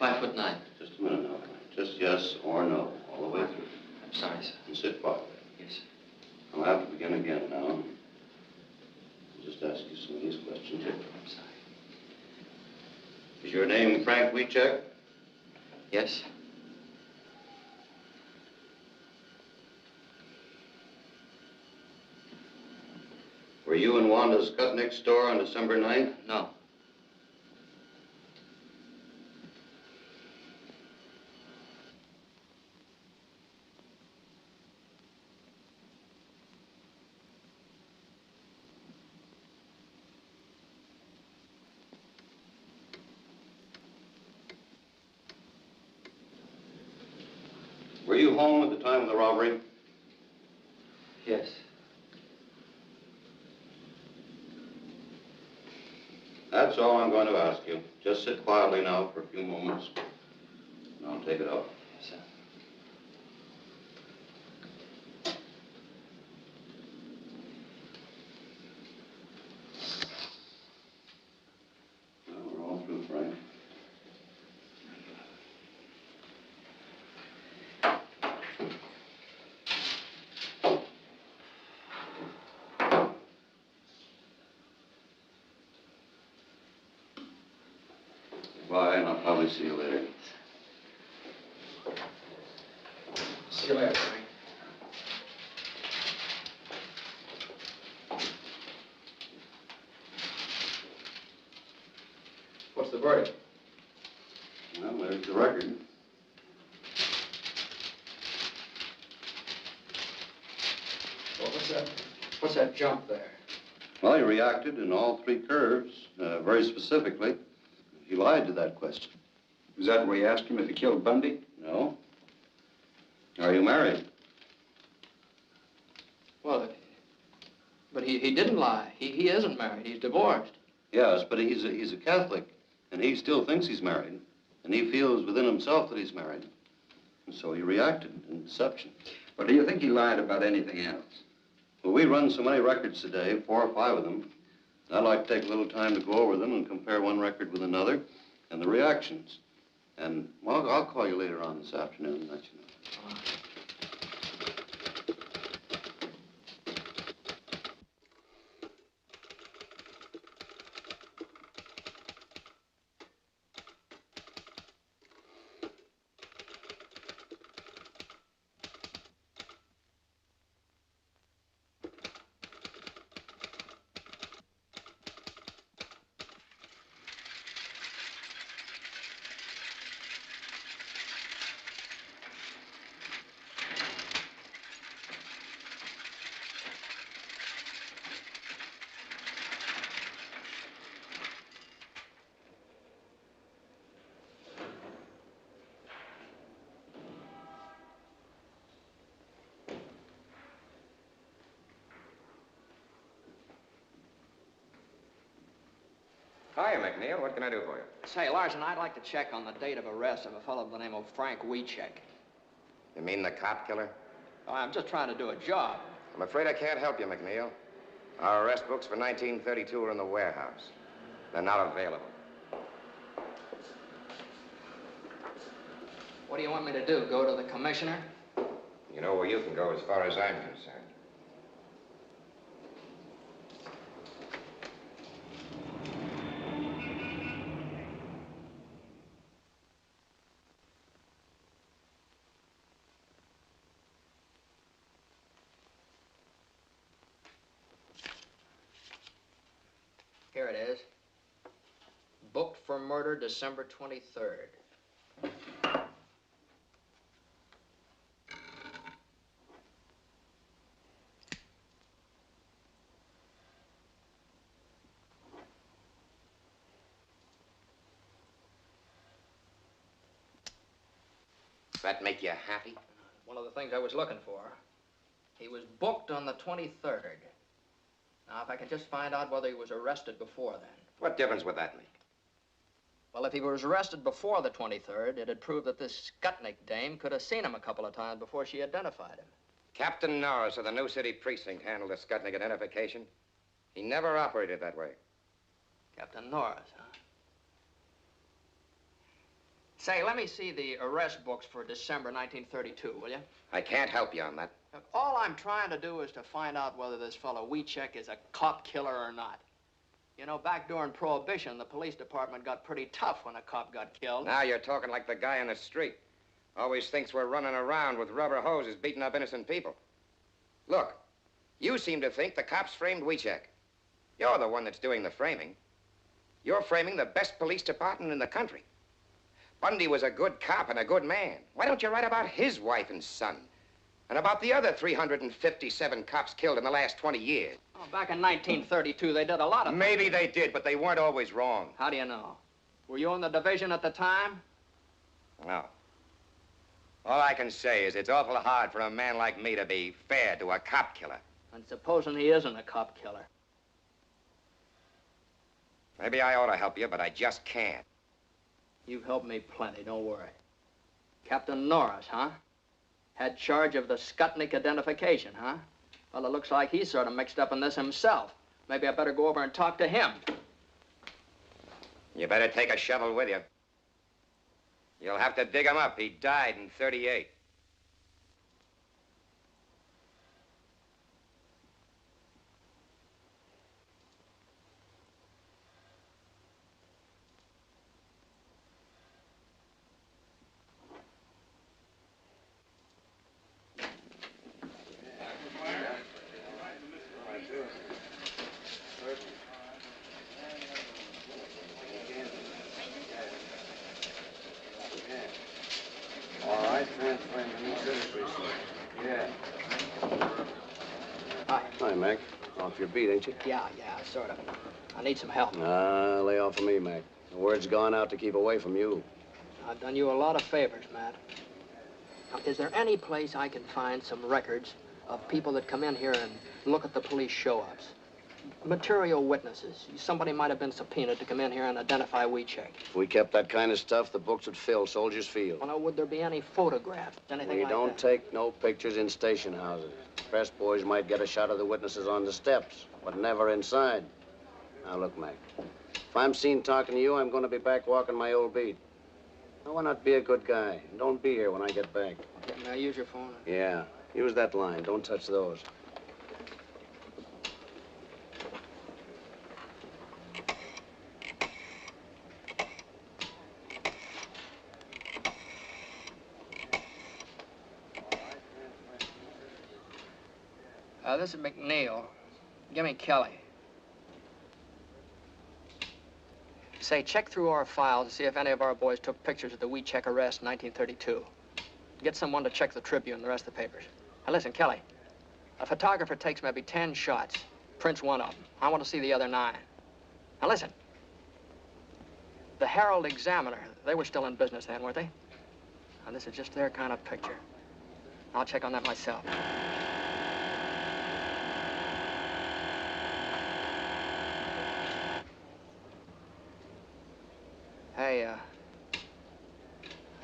5'9". Just a minute now, Frank. Just yes or no, all the way through. I'm sorry, sir. And sit quietly. Yes. I'll have to begin again now. I'll just ask you some of these questions. I'm sorry. Is your name Frank Wiechek? Yes. Were you in Wanda Skutnik's store on December 9th? No. Were you home at the time of the robbery? Yes. That's all I'm going to ask you. Just sit quietly now for a few moments, and I'll take it up. Yes, sir. Well, we're all through, Frank. Bye, and I'll probably see you later. See you later, Frank. What's the verdict? Well, there's the record. Well, what's that jump there? Well, he reacted in all 3 curves, very specifically. He lied to that question. Is that where you asked him if he killed Bundy? No. Are you married? Well, but he didn't lie. He isn't married. He's divorced. Yes, but he's a Catholic, and he still thinks he's married, and he feels within himself that he's married. And so he reacted in deception. But do you think he lied about anything else? Well, we run so many records today, 4 or 5 of them. I'd like to take a little time to go over them and compare one record with another and the reactions. And, well, I'll call you later on this afternoon and let you know. Hiya, McNeal. What can I do for you? Say, Larson, I'd like to check on the date of arrest of a fellow by the name of Frank Wiechek. You mean the cop killer? Oh, I'm just trying to do a job. I'm afraid I can't help you, McNeal. Our arrest books for 1932 are in the warehouse. They're not available. What do you want me to do, go to the commissioner? You know where you can go as far as I'm concerned. Here it is. Booked for murder December 23rd. Does that make you happy? One of the things I was looking for. He was booked on the 23rd. Now, if I could just find out whether he was arrested before then. What difference would that make? Well, if he was arrested before the 23rd, it'd prove that this Skutnik dame could have seen him a couple of times before she identified him. Captain Norris of the New City Precinct handled the Skutnik identification. He never operated that way. Captain Norris, huh? Say, let me see the arrest books for December 1932, will you? I can't help you on that. Look, all I'm trying to do is to find out whether this fellow Wiechek is a cop killer or not. You know, back during Prohibition, the police department got pretty tough when a cop got killed. Now you're talking like the guy on the street. Always thinks we're running around with rubber hoses beating up innocent people. Look, you seem to think the cops framed Wiechek. You're the one that's doing the framing. You're framing the best police department in the country. Bundy was a good cop and a good man. Why don't you write about his wife and son? And about the other 357 cops killed in the last 20 years. Oh, back in 1932, they did a lot of... Maybe they did, but they weren't always wrong. How do you know? Were you in the division at the time? No. All I can say is it's awful hard for a man like me to be fair to a cop killer. And supposing he isn't a cop killer? Maybe I ought to help you, but I just can't. You've helped me plenty, don't worry. Captain Norris, huh? Had charge of the Skutnik identification, huh? Well, it looks like he's sort of mixed up in this himself. Maybe I better go over and talk to him. You better take a shovel with you. You'll have to dig him up. He died in '38. Hi, Mac. Off your beat, ain't you? Yeah, sort of. I need some help. Lay off of me, Mac. The word's gone out to keep away from you. I've done you a lot of favors, Matt. Now, is there any place I can find some records of people that come in here and look at the police show-ups? Material witnesses. Somebody might have been subpoenaed to come in here and identify Wiechek. If we kept that kind of stuff, the books would fill Soldiers Field. Well, now, would there be any photographs, anything We like don't that? take no pictures in station houses. Press boys might get a shot of the witnesses on the steps, but never inside. Now, look, Mac. If I'm seen talking to you, I'm going to be back walking my old beat. Now, why not be a good guy? And don't be here when I get back. May I use your phone? Yeah. Use that line. Don't touch those. This is McNeal. Give me Kelly. Say, check through our files to see if any of our boys took pictures of the Wiechek arrest in 1932. Get someone to check the Tribune and the rest of the papers. Now, listen, Kelly. A photographer takes maybe 10 shots, prints one of them. I want to see the other 9. Now, listen. The Herald Examiner, they were still in business then, weren't they? Now, this is just their kind of picture. I'll check on that myself.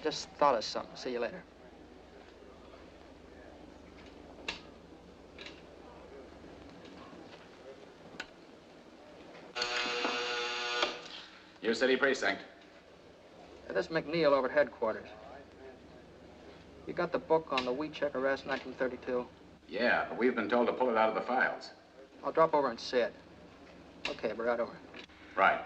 Just thought of something. See you later. Your city precinct. This is McNeal over at headquarters. You got the book on the Weecheck arrest, 1932? Yeah, but we've been told to pull it out of the files. I'll drop over and see it. Okay, we're right over. Right.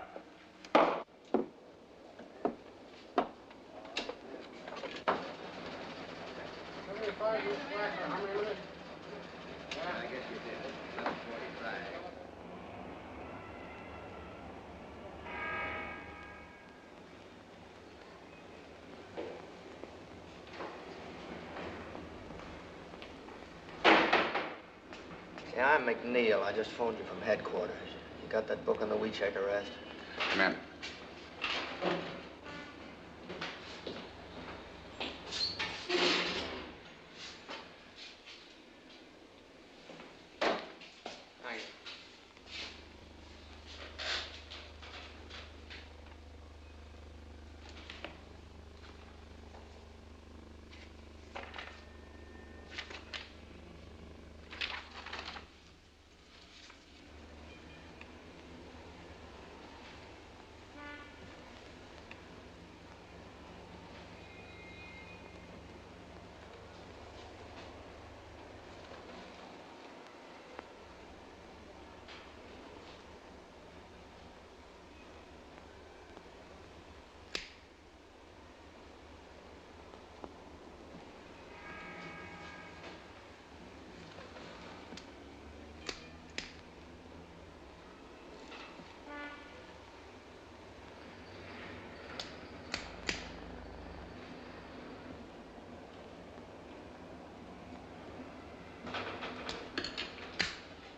Yeah, I'm McNeal. I just phoned you from headquarters. You got that book on the Weecheck arrest? Come in.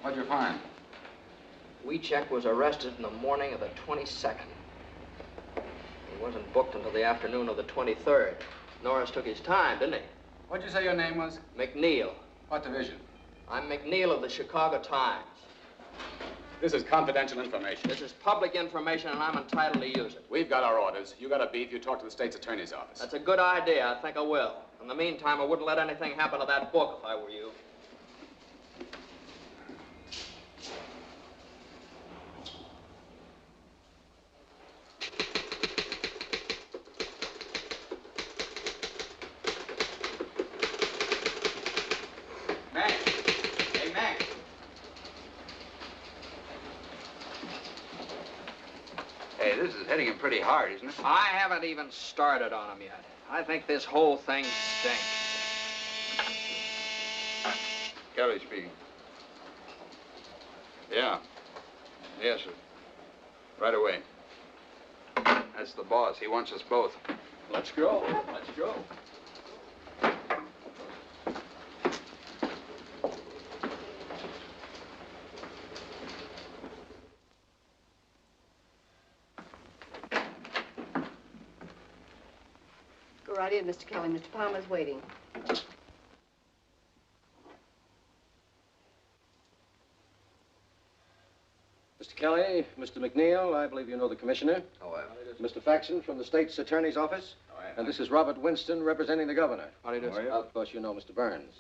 What'd you find? Weecheck was arrested in the morning of the 22nd. He wasn't booked until the afternoon of the 23rd. Norris took his time, didn't he? What'd you say your name was? McNeal. What division? I'm McNeal of the Chicago Times. This is confidential information. This is public information, and I'm entitled to use it. We've got our orders. You got a beef, you talk to the state's attorney's office. That's a good idea. I think I will. In the meantime, I wouldn't let anything happen to that book if I were you. Hey, this is hitting him pretty hard, isn't it? I haven't even started on him yet. I think this whole thing stinks. Kelly speaking. Yeah. Yes, sir. Right away. That's the boss. He wants us both. Let's go. Let's go. Go right in, Mr. Kelly. Mr. Palmer's waiting. Mr. Kelly, Mr. McNeal, I believe you know the commissioner. Oh, Mr. Faxon from the state's attorney's office. And this is Robert Winston representing the governor. How do you do, sir? Of course, you know Mr. Burns.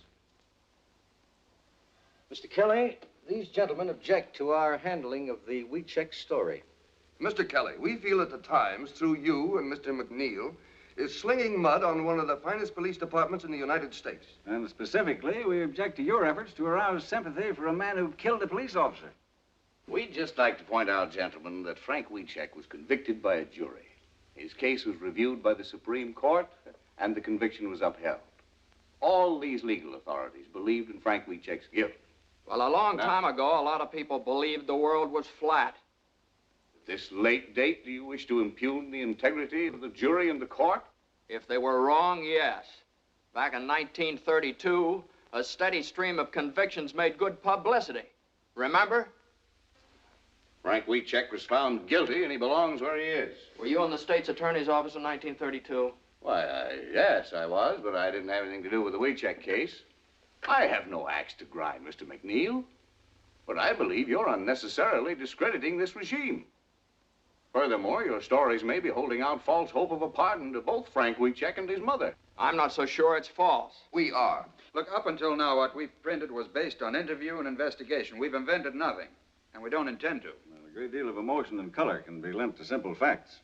Mr. Kelly, these gentlemen object to our handling of the Weecheck story. Mr. Kelly, we feel that the Times, through you and Mr. McNeal, is slinging mud on one of the finest police departments in the United States. And specifically, we object to your efforts to arouse sympathy for a man who killed a police officer. We'd just like to point out, gentlemen, that Frank Weecheck was convicted by a jury. His case was reviewed by the Supreme Court, and the conviction was upheld. All these legal authorities believed in Frank Weecheck's guilt. Well, a long time ago, a lot of people believed the world was flat. At this late date, do you wish to impugn the integrity of the jury and the court? If they were wrong, yes. Back in 1932, a steady stream of convictions made good publicity. Remember? Frank Weecheck was found guilty, and he belongs where he is. Were you in the state's attorney's office in 1932? Why, yes, I was, but I didn't have anything to do with the Weecheck case. I have no axe to grind, Mr. McNeal. But I believe you're unnecessarily discrediting this regime. Furthermore, your stories may be holding out false hope of a pardon to both Frank Wiechek and his mother. I'm not so sure it's false. We are. Look, up until now, what we've printed was based on interview and investigation. We've invented nothing, and we don't intend to. Well, a great deal of emotion and color can be lent to simple facts.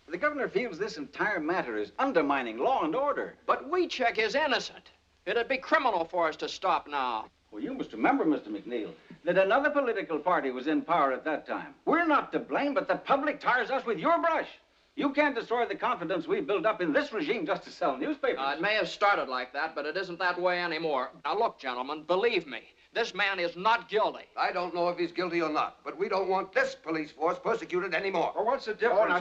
The governor feels this entire matter is undermining law and order. But Wiechek is innocent. It'd be criminal for us to stop now. Well, you must remember, Mr. McNeal, that another political party was in power at that time. We're not to blame, but the public tires us with your brush. You can't destroy the confidence we built up in this regime just to sell newspapers. It may have started like that, but it isn't that way anymore. Now, look, gentlemen, believe me, this man is not guilty. I don't know if he's guilty or not, but we don't want this police force persecuted anymore. Well, what's the difference? Oh, now,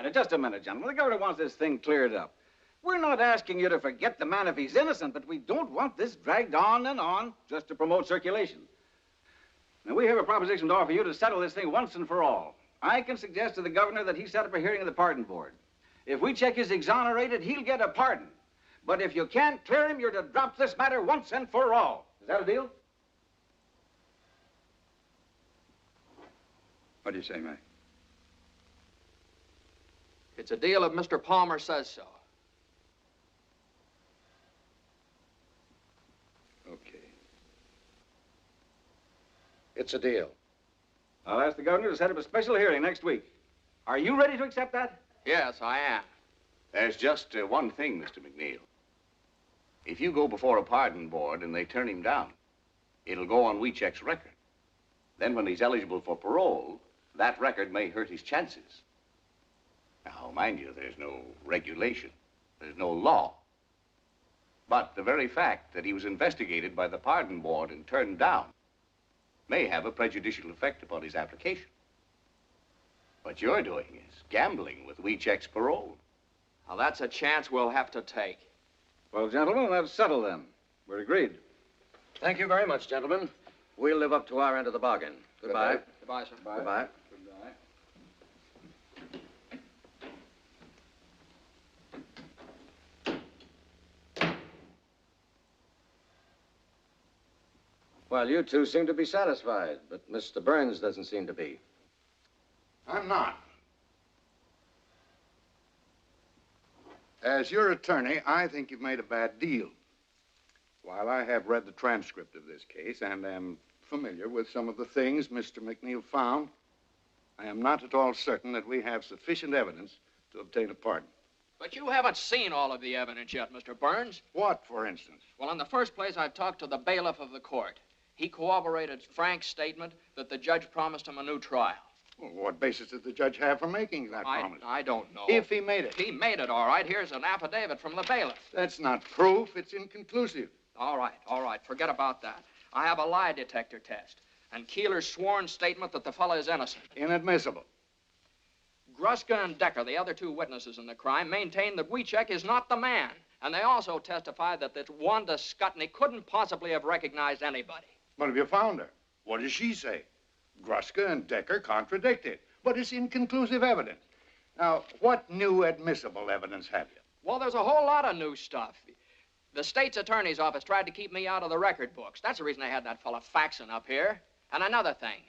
just a minute, gentlemen. The governor wants this thing cleared up. We're not asking you to forget the man if he's innocent, but we don't want this dragged on and on just to promote circulation. Now, we have a proposition to offer you to settle this thing once and for all. I can suggest to the governor that he set up a hearing of the pardon board. If Wiechek is exonerated, he'll get a pardon. But if you can't clear him, you're to drop this matter once and for all. Is that a deal? What do you say, Mac? It's a deal if Mr. Palmer says so. Okay. It's a deal. I'll ask the governor to set up a special hearing next week. Are you ready to accept that? Yes, I am. There's just one thing, Mr. McNeal. If you go before a pardon board and they turn him down, it'll go on Wiechek's record. Then when he's eligible for parole, that record may hurt his chances. Now, mind you, there's no regulation. There's no law. But the very fact that he was investigated by the pardon board and turned down may have a prejudicial effect upon his application. What you're doing is gambling with Wiechek's parole. Now, that's a chance we'll have to take. Well, gentlemen, that's settled then. We're agreed. Thank you very much, gentlemen. We'll live up to our end of the bargain. Goodbye. Goodbye, sir. Goodbye. Goodbye. Well, you two seem to be satisfied, but Mr. Burns doesn't seem to be. I'm not. As your attorney, I think you've made a bad deal. While I have read the transcript of this case and am familiar with some of the things Mr. McNeal found, I am not at all certain that we have sufficient evidence to obtain a pardon. But you haven't seen all of the evidence yet, Mr. Burns. What, for instance? Well, in the first place, I've talked to the bailiff of the court. He corroborated Frank's statement that the judge promised him a new trial. Well, what basis did the judge have for making that promise? I don't know. If he made it. He made it, all right. Here's an affidavit from the bailiff. That's not proof. It's inconclusive. All right. Forget about that. I have a lie detector test. And Keeler's sworn statement that the fellow is innocent. Inadmissible. Gruska and Decker, the other two witnesses in the crime, maintain that Wiechek is not the man. And they also testified that this Wanda Skutnik couldn't possibly have recognized anybody. But have you found her? What does she say? Gruska and Decker contradict it, but it's inconclusive evidence. Now, what new admissible evidence have you? Well, there's a whole lot of new stuff. The state's attorney's office tried to keep me out of the record books. That's the reason they had that fella faxing up here. And another thing.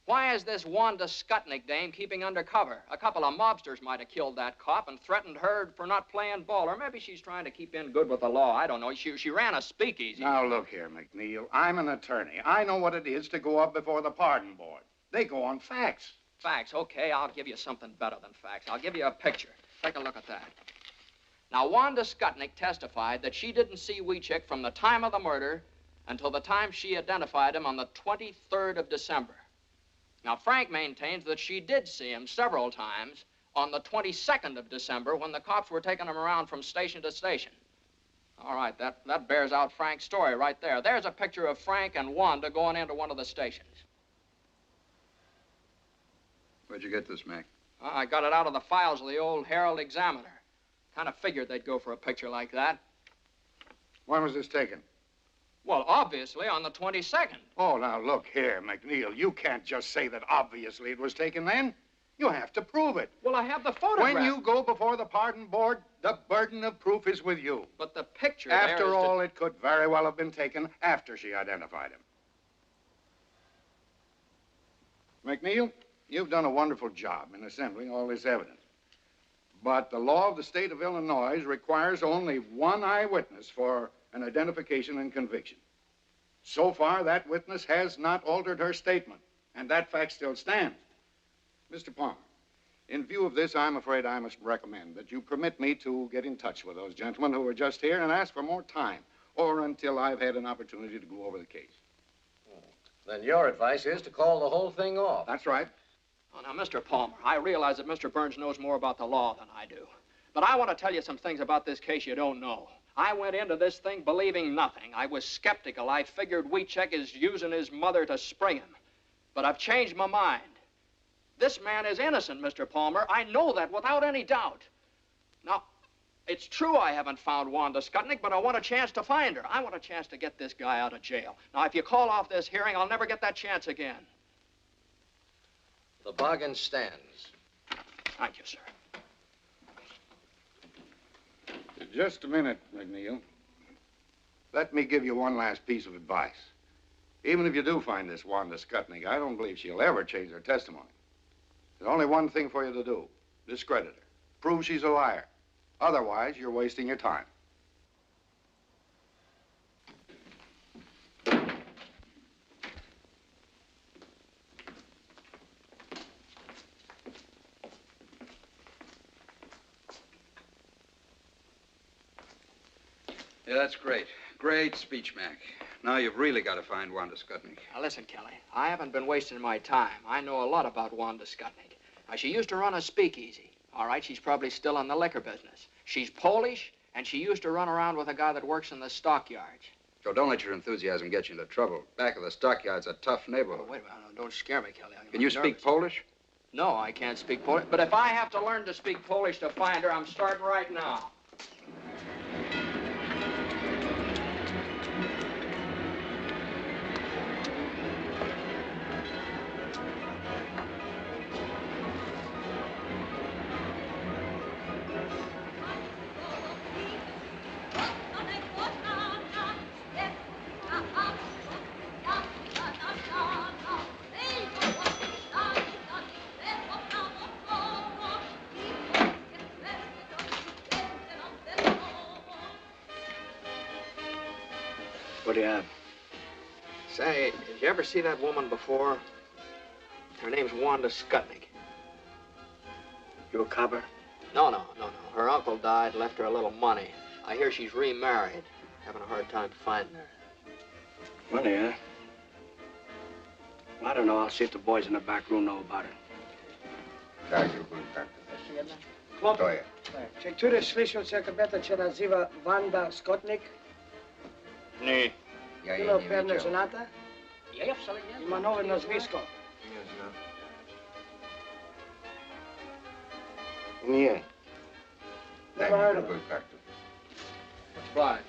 Why is this Wanda Skutnik dame keeping undercover? A couple of mobsters might have killed that cop and threatened her for not playing ball. Or maybe she's trying to keep in good with the law. I don't know. She ran a speakeasy. Now, look here, McNeal. I'm an attorney. I know what it is to go up before the pardon board. They go on facts. Facts? Okay, I'll give you something better than facts. I'll give you a picture. Take a look at that. Now, Wanda Skutnik testified that she didn't see Wiechek from the time of the murder until the time she identified him on the 23rd of December. Now, Frank maintains that she did see him several times on the 22nd of December when the cops were taking him around from station to station. All right, that bears out Frank's story right there. There's a picture of Frank and Wanda going into one of the stations. Where'd you get this, Mac? I got it out of the files of the old Herald Examiner. Kind of figured they'd go for a picture like that. When was this taken? Well, obviously on the 22nd. Oh, now, look here, McNeal. You can't just say that obviously it was taken then. You have to prove it. Well, I have the photograph. When you go before the pardon board, the burden of proof is with you. But the picture After all, it could very well have been taken after she identified him. McNeal, You've done a wonderful job in assembling all this evidence. But the law of the state of Illinois requires only one eyewitness for an identification and conviction. So far, that witness has not altered her statement, and that fact still stands. Mr. Palmer, in view of this, I'm afraid I must recommend that you permit me to get in touch with those gentlemen who were just here and ask for more time, or until I've had an opportunity to go over the case. Then your advice is to call the whole thing off. That's right. Oh, now, Mr. Palmer, I realize that Mr. Burns knows more about the law than I do. But I want to tell you some things about this case you don't know. I went into this thing believing nothing. I was skeptical. I figured Wieczek is using his mother to spring him. But I've changed my mind. This man is innocent, Mr. Palmer. I know that without any doubt. Now, it's true I haven't found Wanda Skutnik, but I want a chance to find her. I want a chance to get this guy out of jail. Now, if you call off this hearing, I'll never get that chance again. The bargain stands. Thank you, sir. Just a minute, McNeal. Let me give you one last piece of advice. Even if you do find this Wanda Skutnik, I don't believe she'll ever change her testimony. There's only one thing for you to do. Discredit her. Prove she's a liar. Otherwise, you're wasting your time. Yeah, that's great. Great speech, Mac. Now you've really got to find Wanda Skutnik. Now, listen, Kelly. I haven't been wasting my time. I know a lot about Wanda Skutnik. Now, she used to run a speakeasy. All right, she's probably still in the liquor business. She's Polish, and she used to run around with a guy that works in the stockyards. So don't let your enthusiasm get you into trouble. Back of the stockyard's a tough neighborhood. Oh, wait a minute. No, don't scare me, Kelly. Can you speak Polish? No, I can't speak Polish. But if I have to learn to speak Polish to find her, I'm starting right now. What do you have? Say, did you ever see that woman before? Her name's Wanda Skutnik. You a copper? No. Her uncle died, left her a little money. I hear she's remarried. Having a hard time finding her. Money, huh? I don't know. I'll see if the boys in the back room know about it. Chłopie, czy któryś słyszał, że kobieta się nazywa Wanda Skutnik? Nie. Była pewna żonata? Ja wcale nie. I ma nowe nazwisko. Nie. Never heard of her. Right.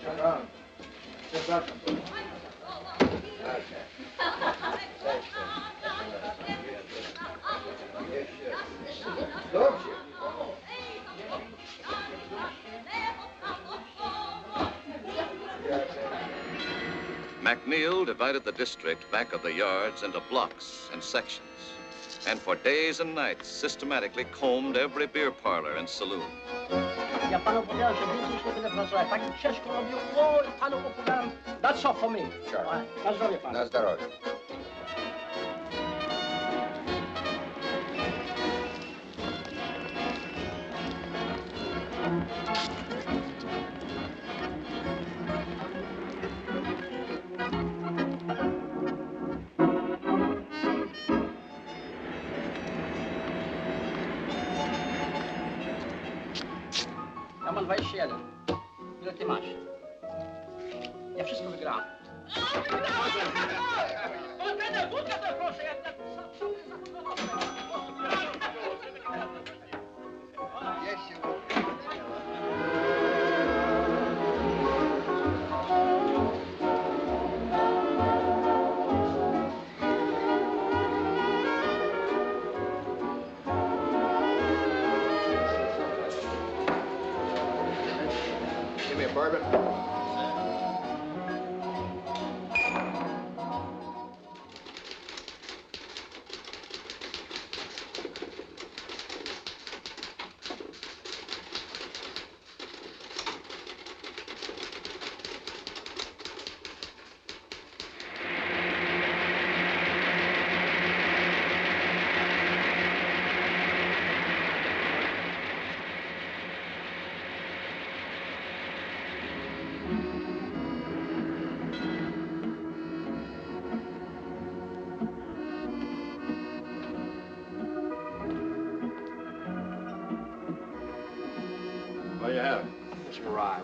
McNeal divided the district back of the yards into blocks and sections, and for days and nights systematically combed every beer parlor and saloon. Ja panu powiedziałem, że więcej już nie będę pracować. Tak ciężko robił. O, panu opowiadam. That's all for me. Sure. Na zdrowie panu. Na zdrowie. Ja mam 21. Ile ty masz? Ja wszystko wygrałem. Give me a bourbon. have? Just a rye.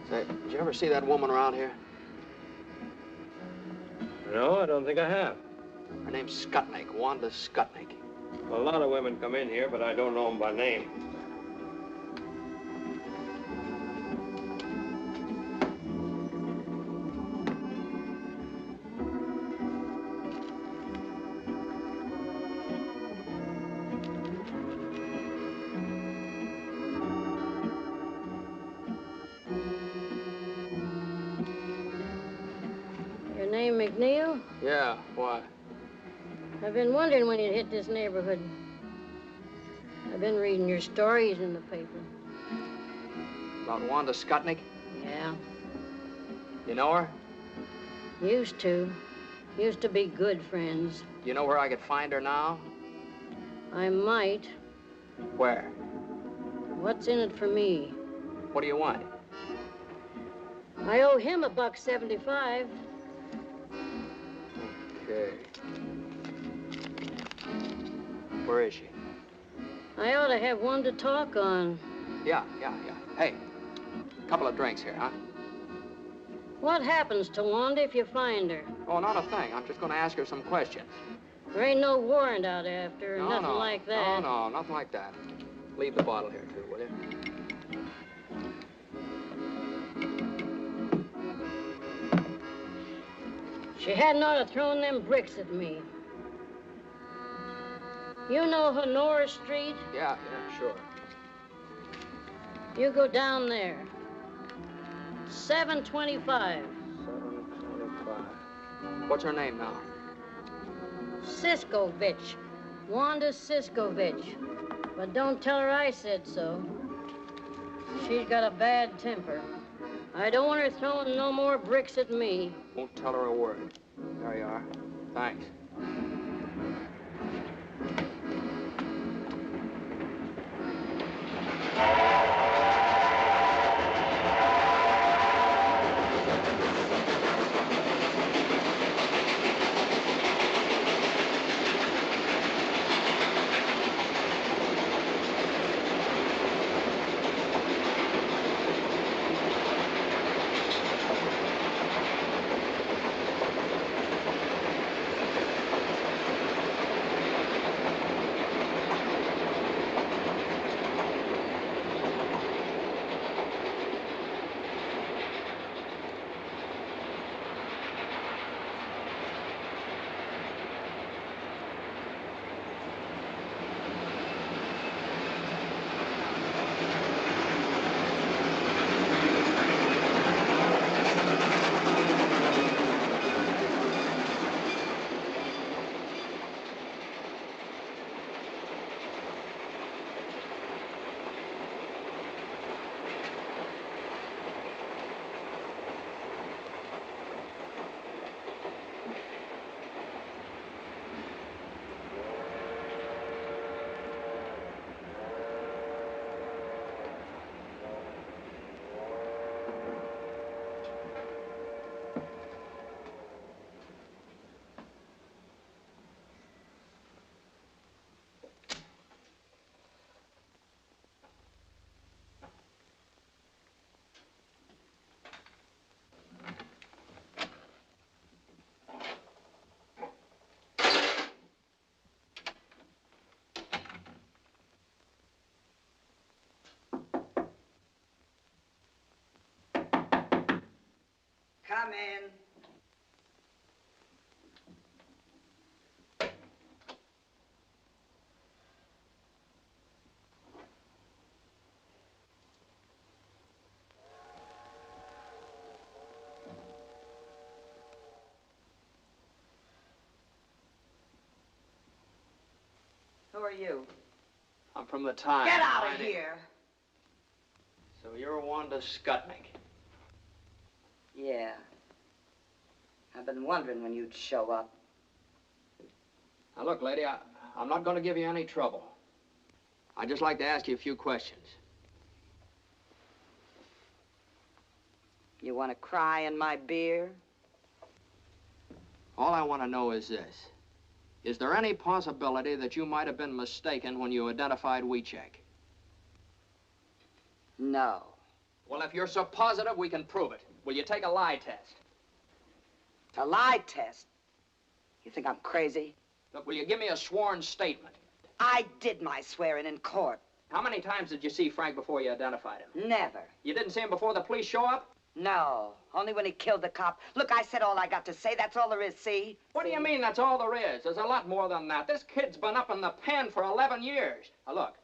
Say, did you ever see that woman around here? No, I don't think I have. Her name's Skutnik, Wanda Skutnik. A lot of women come in here, but I don't know them by name. Your name McNeal? Yeah, why? I've been wondering when you'd hit this neighborhood. I've been reading your stories in the paper. About Wanda Skutnik? Yeah. You know her? Used to. Used to be good friends. You know where I could find her now? I might. Where? What's in it for me? What do you want? I owe him $1.75. Okay. Where is she? I ought to have one to talk on. Yeah. Hey, couple of drinks here, huh? What happens to Wanda if you find her? Oh, not a thing. I'm just going to ask her some questions. There ain't no warrant out after her, nothing like that. No, nothing like that. Leave the bottle here, too, will you? She hadn't ought to thrown them bricks at me. You know Noir Street? Yeah, sure. You go down there. 725. 725. What's her name now? Siskovich. Wanda Siskovich. But don't tell her I said so. She's got a bad temper. I don't want her throwing no more bricks at me. Won't tell her a word. There you are. Thanks. Come in. Who are you? I'm from the Times. Get out of here. So you're Wanda Skutnik. Yeah. I've been wondering when you'd show up. Now, look, lady, I'm not going to give you any trouble. I'd just like to ask you a few questions. You want to cry in my beer? All I want to know is this. Is there any possibility that you might have been mistaken when you identified Wiechek? No. Well, if you're so positive, we can prove it. Will you take a lie test? A lie test? You think I'm crazy? Look, will you give me a sworn statement? I did my swearing in court. How many times did you see Frank before you identified him? Never. You didn't see him before the police show up? No, only when he killed the cop. Look, I said all I got to say. That's all there is, see? What do you mean that's all there is? There's a lot more than that. This kid's been up in the pen for 11 years. Now, look,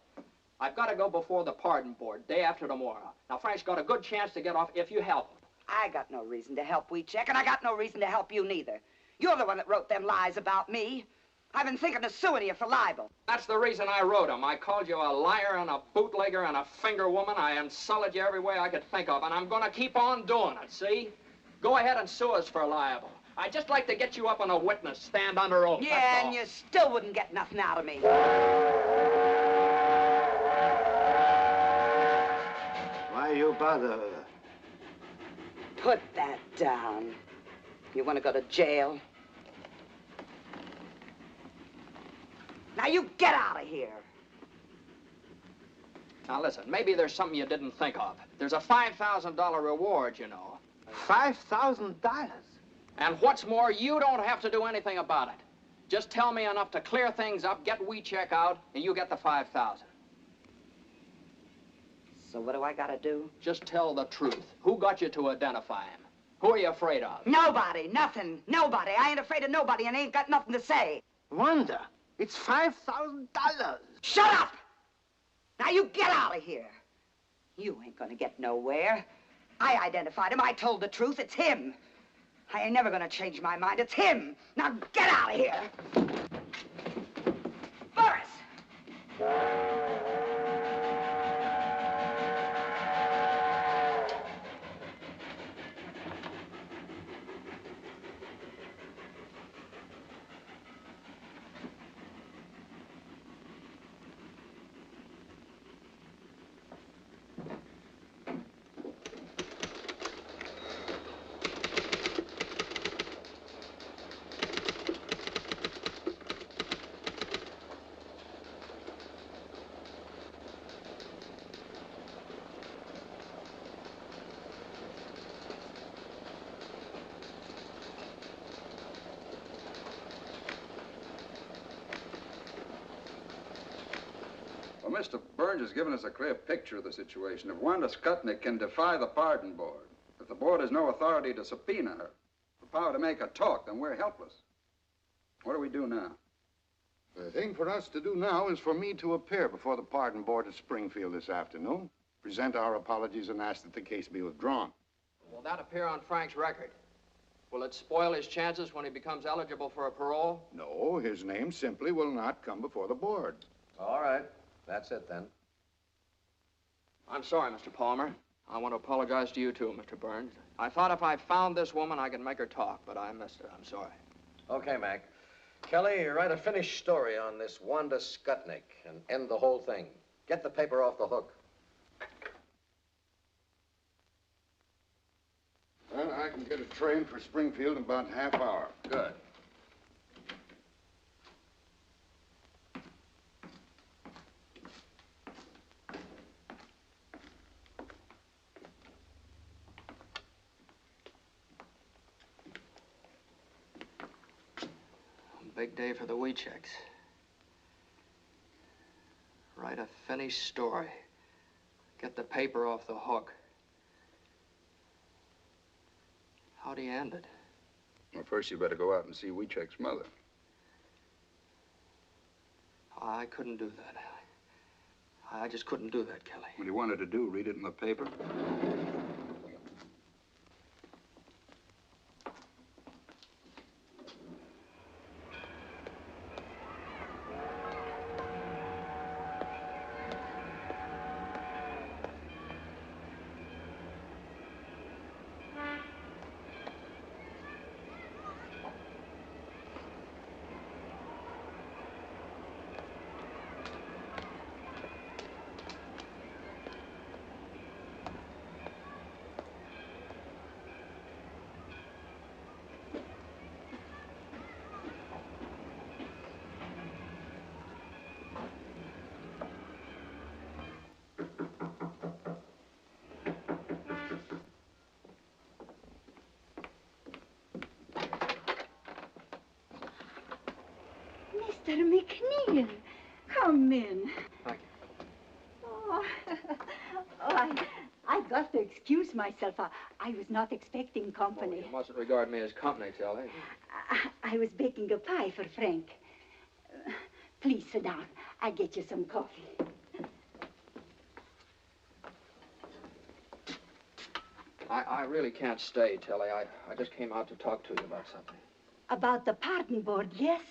I've got to go before the pardon board day after tomorrow. Now, Frank's got a good chance to get off if you help him. I got no reason to help Wiechek, and I got no reason to help you neither. You're the one that wrote them lies about me. I've been thinking of suing you for libel. That's the reason I wrote them. I called you a liar and a bootlegger and a finger woman. I insulted you every way I could think of, and I'm going to keep on doing it, see? Go ahead and sue us for libel. I'd just like to get you up on a witness stand under oath. Yeah, and you still wouldn't get nothing out of me. Why you bother? Put that down. You want to go to jail? Now you get out of here. Now listen, maybe there's something you didn't think of. There's a $5,000 reward, you know. $5,000? And what's more, you don't have to do anything about it. Just tell me enough to clear things up, get Wiechek out, and you get the $5,000. So what do I gotta do? Just tell the truth. Who got you to identify him? Who are you afraid of? Nobody, nothing, nobody. I ain't afraid of nobody and ain't got nothing to say. Wonder, it's $5,000. Shut up! Now you get out of here. You ain't gonna get nowhere. I identified him. I told the truth. It's him. I ain't never gonna change my mind. It's him. Now get out of here. Boris! Well, Mr. Burns has given us a clear picture of the situation. If Wanda Skutnik can defy the pardon board, if the board has no authority to subpoena her, the power to make her talk, then we're helpless. What do we do now? The thing for us to do now is for me to appear before the pardon board at Springfield this afternoon, present our apologies, and ask that the case be withdrawn. Will that appear on Frank's record? Will it spoil his chances when he becomes eligible for a parole? No, his name simply will not come before the board. All right. That's it, then. I'm sorry, Mr. Palmer. I want to apologize to you, too, Mr. Burns. I thought if I found this woman, I could make her talk, but I missed her. I'm sorry. Okay, Mac. Kelly, write a finished story on this Wanda Skutnik and end the whole thing. Get the paper off the hook. Well, I can get a train for Springfield in about half hour. Good. Big day for the Wiecheks. Write a finished story. Get the paper off the hook. How do you end it? Well, first you better go out and see Wiechek's mother. I couldn't do that. I just couldn't do that, Kelly. What do you want her to do? Read it in the paper? Mr. McNeal, come in. Thank Oh, I got to excuse myself. I was not expecting company. You mustn't regard me as company, Tilly. I was baking a pie for Frank. Please sit down. I'll get you some coffee. I really can't stay, Tilly. I just came out to talk to you about something. About the pardon board, yes?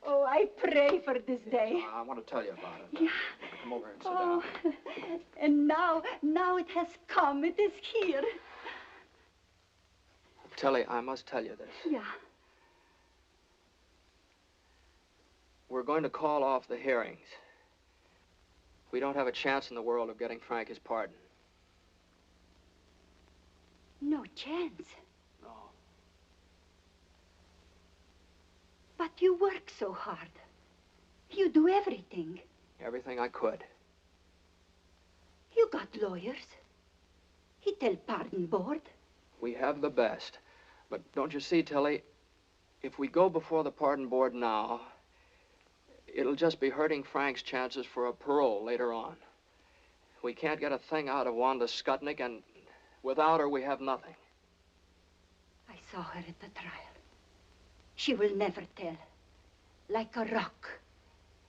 Oh, I pray for this day. I want to tell you about it. Yeah. Come over and sit Oh, down. and now it has come. It is here. Tilly, I must tell you this. Yeah. We're going to call off the hearings. We don't have a chance in the world of getting Frank his pardon. No chance. No. But you work so hard. You do everything. Everything I could. You got lawyers. He tell pardon board. We have the best. But don't you see, Tilly, if we go before the pardon board now, it'll just be hurting Frank's chances for a parole later on. We can't get a thing out of Wanda Skutnik, and without her, we have nothing. I saw her at the trial. She will never tell. Like a rock.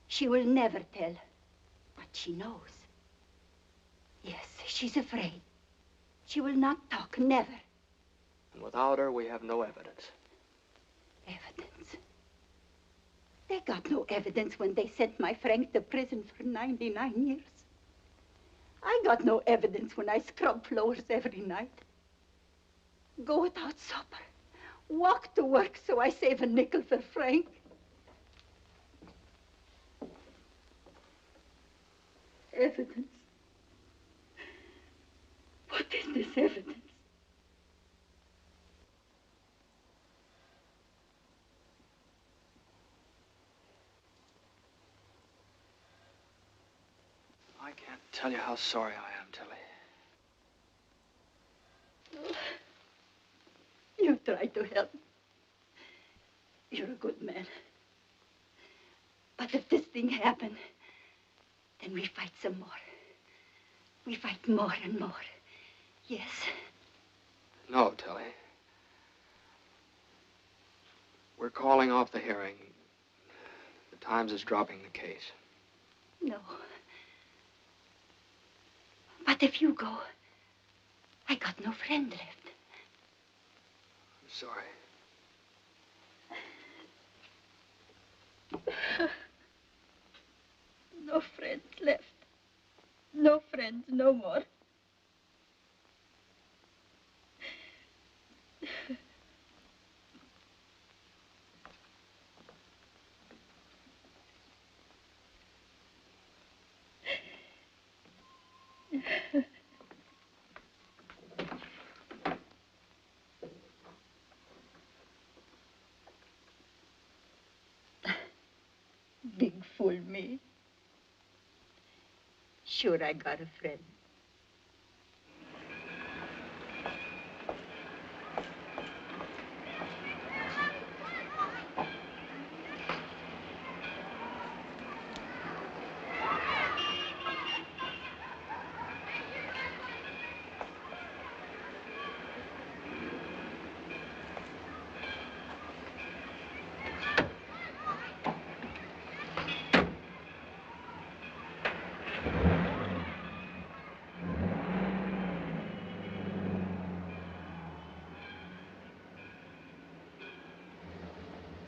She will never tell. But she knows. Yes, she's afraid. She will not talk, never. And without her, we have no evidence. Evidence? They got no evidence when they sent my Frank to prison for 99 years. I got no evidence when I scrub floors every night. Go without supper. Walk to work so I save a nickel for Frank. Evidence? What is this evidence? I can't tell you how sorry I am, Tilly. You try to help. You're a good man. But if this thing happened, then we fight some more. We fight more and more. Yes. No, Tilly. We're calling off the hearing. The Times is dropping the case. No. But if you go, I got no friend left. I'm sorry. No friends left. No friends no more. Big fool me. Sure, I got a friend.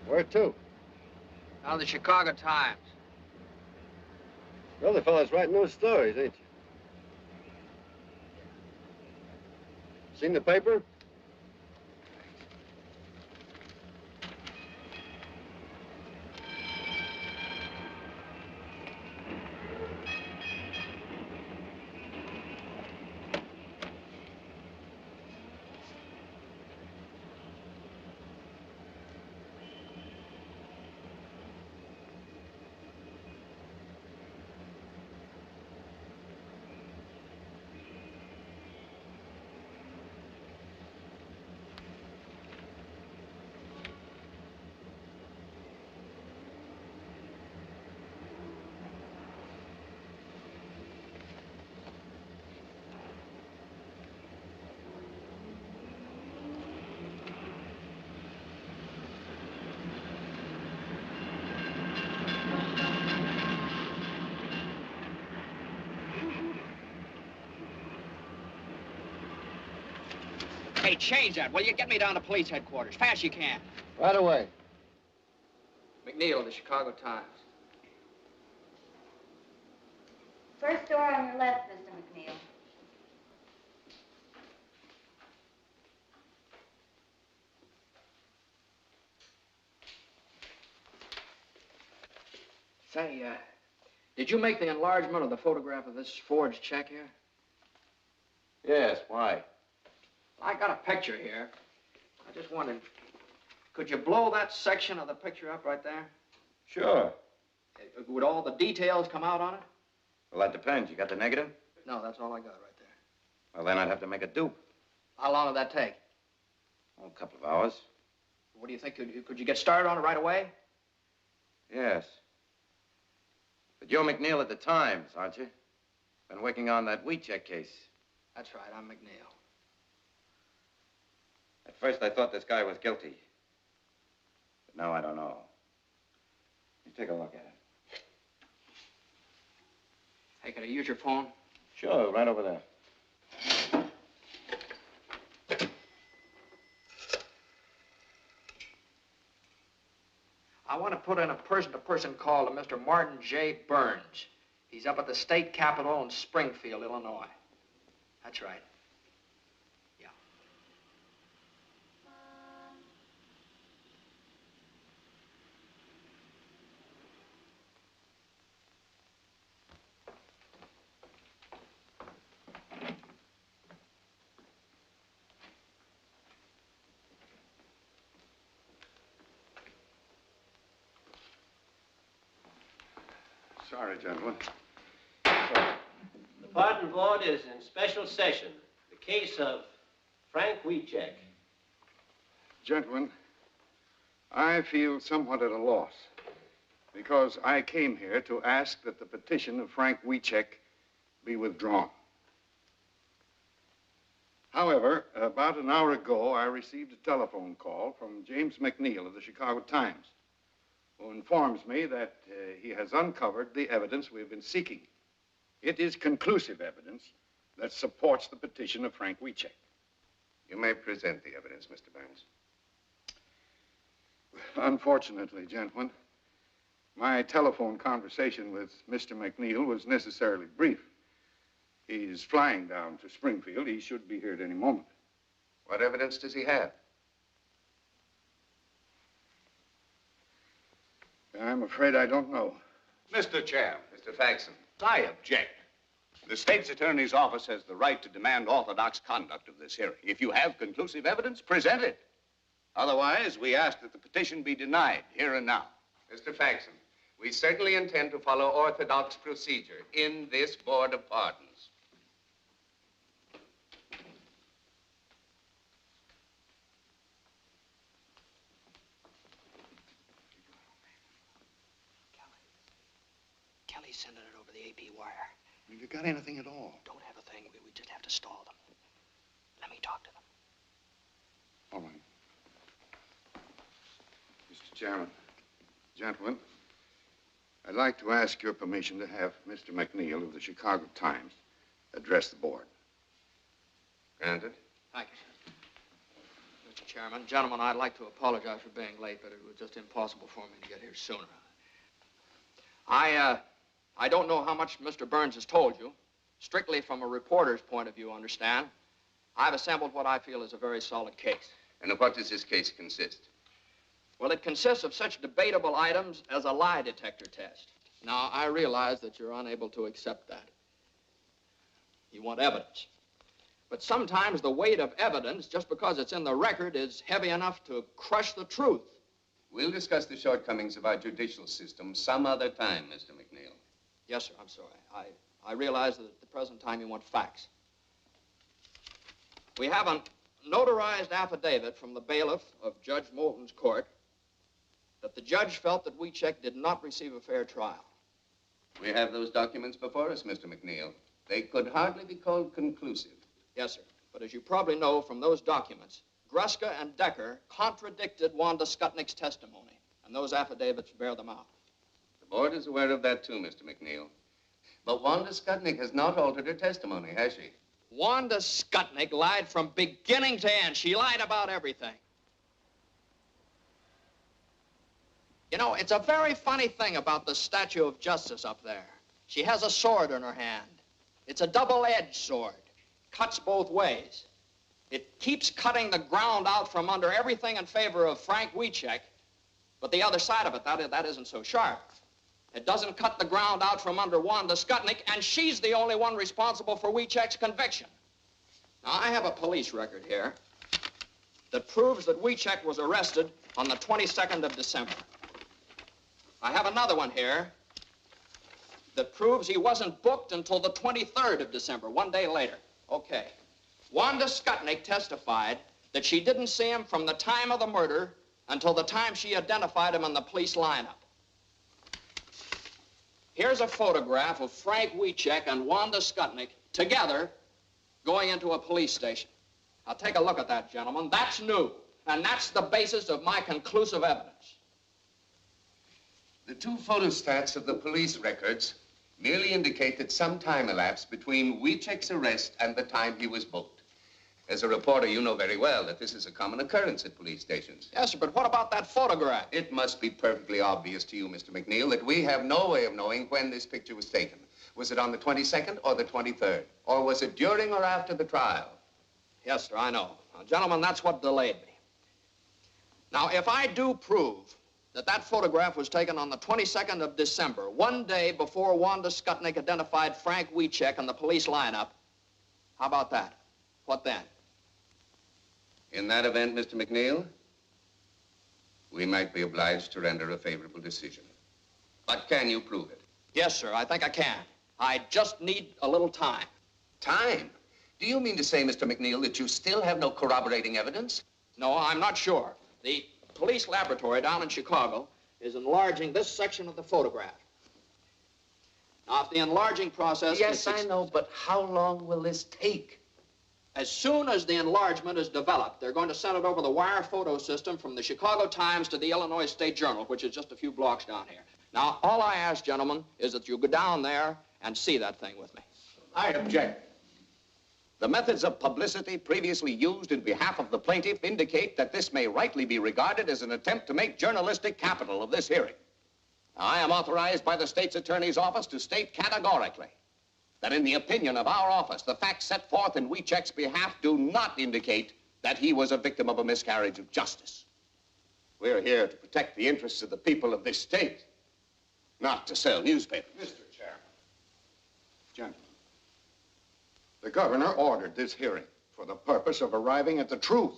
Where to? Now the Chicago Times. The other fellow's writing those stories, ain't you? Seen the paper? Hey, change that. Will you get me down to police headquarters? Fast you can. Right away. McNeal of the Chicago Times. First door on your left, Mr. McNeal. Say, did you make the enlargement of the photograph of this forged check here? Yes, why? I got a picture here. I just wondered, could you blow that section of the picture up right there? Sure. Would all the details come out on it? Well, that depends. You got the negative? No, that's all I got right there. Well, then I'd have to make a dupe. How long would that take? Oh, a couple of hours. What do you think? Could you get started on it right away? Yes. But you're McNeal at the Times, aren't you? Been working on that wheat check case. That's right, I'm McNeal. At first, I thought this guy was guilty. But now I don't know. You take a look at it. Hey, can I use your phone? Sure, right over there. I want to put in a person-to-person call to Mr. Martin J. Burns. He's up at the state capitol in Springfield, Illinois. That's right. Yeah. Sorry, gentlemen. The pardon board is in special session. The case of Frank Wieczek. Gentlemen, I feel somewhat at a loss because I came here to ask that the petition of Frank Wieczek be withdrawn. However, about an hour ago, I received a telephone call from James McNeal of the Chicago Times, who informs me that he has uncovered the evidence we've been seeking. It is conclusive evidence that supports the petition of Frank Wieczek. You may present the evidence, Mr. Burns. Unfortunately, gentlemen, my telephone conversation with Mr. McNeal was necessarily brief. He's flying down to Springfield. He should be here at any moment. What evidence does he have? I'm afraid I don't know. Mr. Chair. Mr. Faxon. I object. The state's attorney's office has the right to demand orthodox conduct of this hearing. If you have conclusive evidence, present it. Otherwise, we ask that the petition be denied here and now. Mr. Faxon, we certainly intend to follow orthodox procedure in this Board of Pardons. Kelly's sending it over the AP wire. Have you got anything at all? Don't have a thing. We just have to stall them. Let me talk to them. All right. Mr. Chairman, gentlemen, I'd like to ask your permission to have Mr. McNeal of the Chicago Times address the board. Granted. Thank you, sir. Mr. Chairman, gentlemen, I'd like to apologize for being late, but it was just impossible for me to get here sooner. I don't know how much Mr. Burns has told you. Strictly from a reporter's point of view, understand. I've assembled what I feel is a very solid case. And of what does this case consist? Well, it consists of such debatable items as a lie detector test. Now, I realize that you're unable to accept that. You want evidence. But sometimes the weight of evidence, just because it's in the record, is heavy enough to crush the truth. We'll discuss the shortcomings of our judicial system some other time, Mr. McNeal. Yes, sir, I'm sorry. I realize that at the present time you want facts. We have a notarized affidavit from the bailiff of Judge Moulton's court that the judge felt that Wieczek did not receive a fair trial. We have those documents before us, Mr. McNeal. They could hardly be called conclusive. Yes, sir. But as you probably know from those documents, Gruska and Decker contradicted Wanda Skutnik's testimony, and those affidavits bear them out. The board is aware of that too, Mr. McNeal. But Wanda Skutnik has not altered her testimony, has she? Wanda Skutnik lied from beginning to end. She lied about everything. You know, it's a very funny thing about the Statue of Justice up there. She has a sword in her hand. It's a double-edged sword. Cuts both ways. It keeps cutting the ground out from under everything in favor of Frank Wiecek, but the other side of it, that isn't so sharp. It doesn't cut the ground out from under Wanda Skutnik, and she's the only one responsible for Wiecek's conviction. Now, I have a police record here that proves that Wiecek was arrested on the 22nd of December. I have another one here that proves he wasn't booked until the 23rd of December, one day later. Okay. Wanda Skutnik testified that she didn't see him from the time of the murder until the time she identified him in the police lineup. Here's a photograph of Frank Wiecek and Wanda Skutnik together going into a police station. Now, take a look at that, gentlemen. That's new, and that's the basis of my conclusive evidence. The two photostats of the police records merely indicate that some time elapsed between Wiecek's arrest and the time he was booked. As a reporter, you know very well that this is a common occurrence at police stations. Yes, sir, but what about that photograph? It must be perfectly obvious to you, Mr. McNeal, that we have no way of knowing when this picture was taken. Was it on the 22nd or the 23rd? Or was it during or after the trial? Yes, sir, I know. Now, gentlemen, that's what delayed me. Now, if I do prove that that photograph was taken on the 22nd of December, one day before Wanda Skutnik identified Frank Wiecek in the police lineup, how about that? What then? In that event, Mr. McNeal, we might be obliged to render a favorable decision. But can you prove it? Yes, sir, I think I can. I just need a little time. Time? Do you mean to say, Mr. McNeal, that you still have no corroborating evidence? No, I'm not sure. The police laboratory down in Chicago is enlarging this section of the photograph. Now, if the enlarging process... Yes, I know, but how long will this take? As soon as the enlargement is developed, they're going to send it over the wire photo system from the Chicago Times to the Illinois State Journal, which is just a few blocks down here. Now, all I ask, gentlemen, is that you go down there and see that thing with me. I object. The methods of publicity previously used in behalf of the plaintiff indicate that this may rightly be regarded as an attempt to make journalistic capital of this hearing. Now, I am authorized by the state's attorney's office to state categorically that in the opinion of our office, the facts set forth in Wiecek's behalf do not indicate that he was a victim of a miscarriage of justice. We're here to protect the interests of the people of this state, not to sell newspapers. Mr. Chairman. Gentlemen, the governor ordered this hearing for the purpose of arriving at the truth.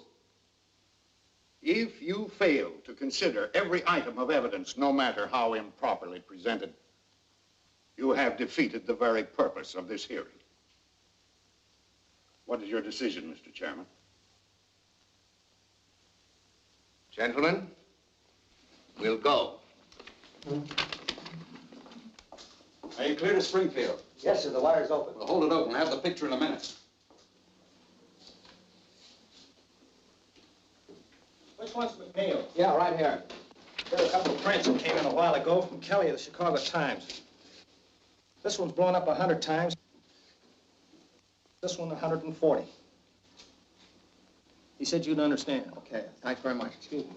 If you fail to consider every item of evidence, no matter how improperly presented, you have defeated the very purpose of this hearing. What is your decision, Mr. Chairman? Gentlemen, we'll go. Are you clear to Springfield? Yes, sir, the wire's open. Well, hold it open. Have the picture in a minute. Which one's McNeal? Yeah, right here. There are a couple of prints that came in a while ago from Kelly of the Chicago Times. This one's blown up 100 times. This one 140. He said you'd understand. Okay, thanks very much. Excuse me.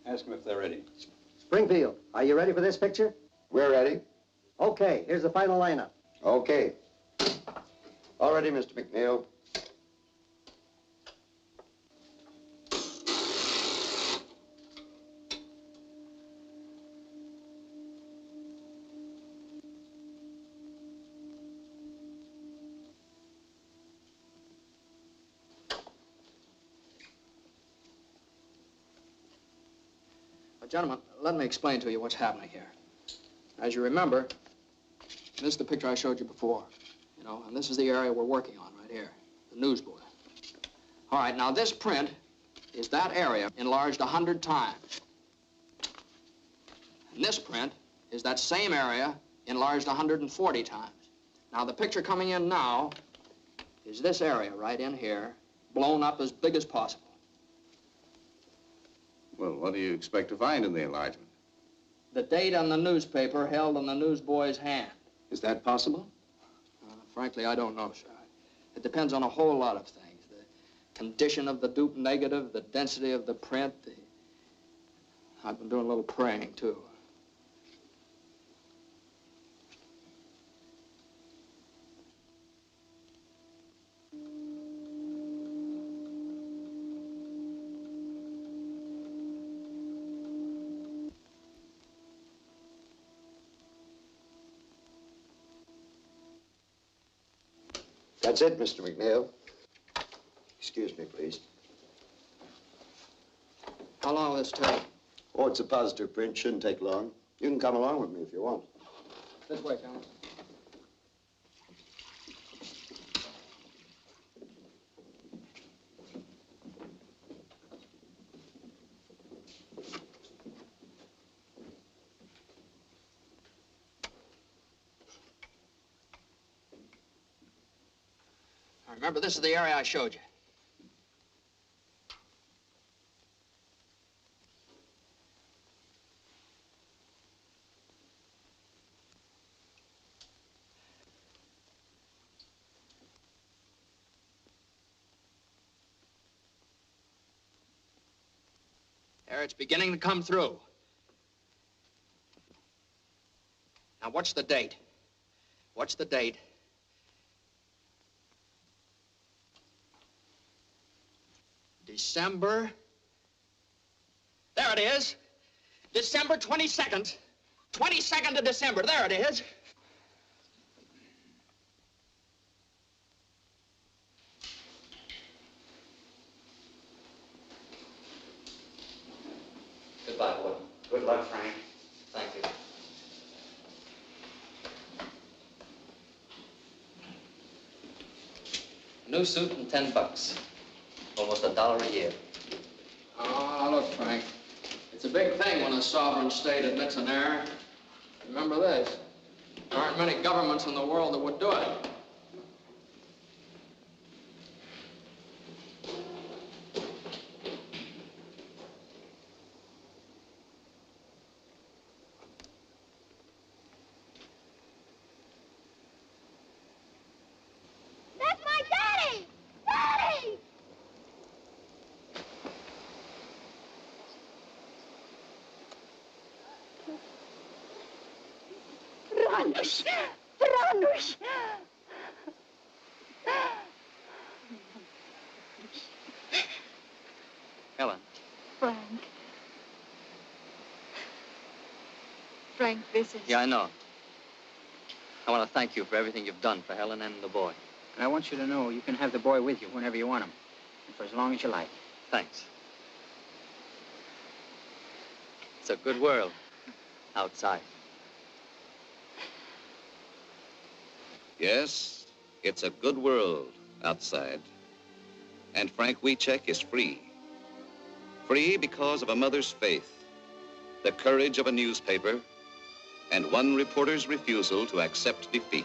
Ask them if they're ready. Springfield, are you ready for this picture? We're ready. Okay, here's the final lineup. Okay. All ready, Mr. McNeal. Gentlemen, let me explain to you what's happening here. As you remember, this is the picture I showed you before, you know, and this is the area we're working on right here, the newsboard. All right, now this print is that area enlarged 100 times. And this print is that same area enlarged 140 times. Now, the picture coming in now is this area right in here, blown up as big as possible. Well, what do you expect to find in the enlargement? The date on the newspaper held in the newsboy's hand. Is that possible? Frankly, I don't know, sir. It depends on a whole lot of things. The condition of the dupe negative, the density of the print. I've been doing a little praying, too. That's it, Mr. McNeal. Excuse me, please. How long will this take? Oh, it's a positive print. Shouldn't take long. You can come along with me if you want. This way, Colonel. Remember, this is the area I showed you. There, it's beginning to come through. Now, what's the date? What's the date? December. There it is. December 22nd. 22nd of December. There it is. Goodbye, boy. Good luck, Frank. Thank you. New suit and $10. Almost $1 a year. Oh, look, Frank. It's a big thing when a sovereign state admits an error. Remember this. There aren't many governments in the world that would do it. That's my daddy! Daddy! Ranush! Ranush! Helen. Frank. Frank, this is... Yeah, I know. I want to thank you for everything you've done for Helen and the boy. And I want you to know you can have the boy with you whenever you want him, and for as long as you like. Thanks. It's a good world outside. Yes, it's a good world outside. And Frank Wiecek is free. Free because of a mother's faith, the courage of a newspaper, and one reporter's refusal to accept defeat.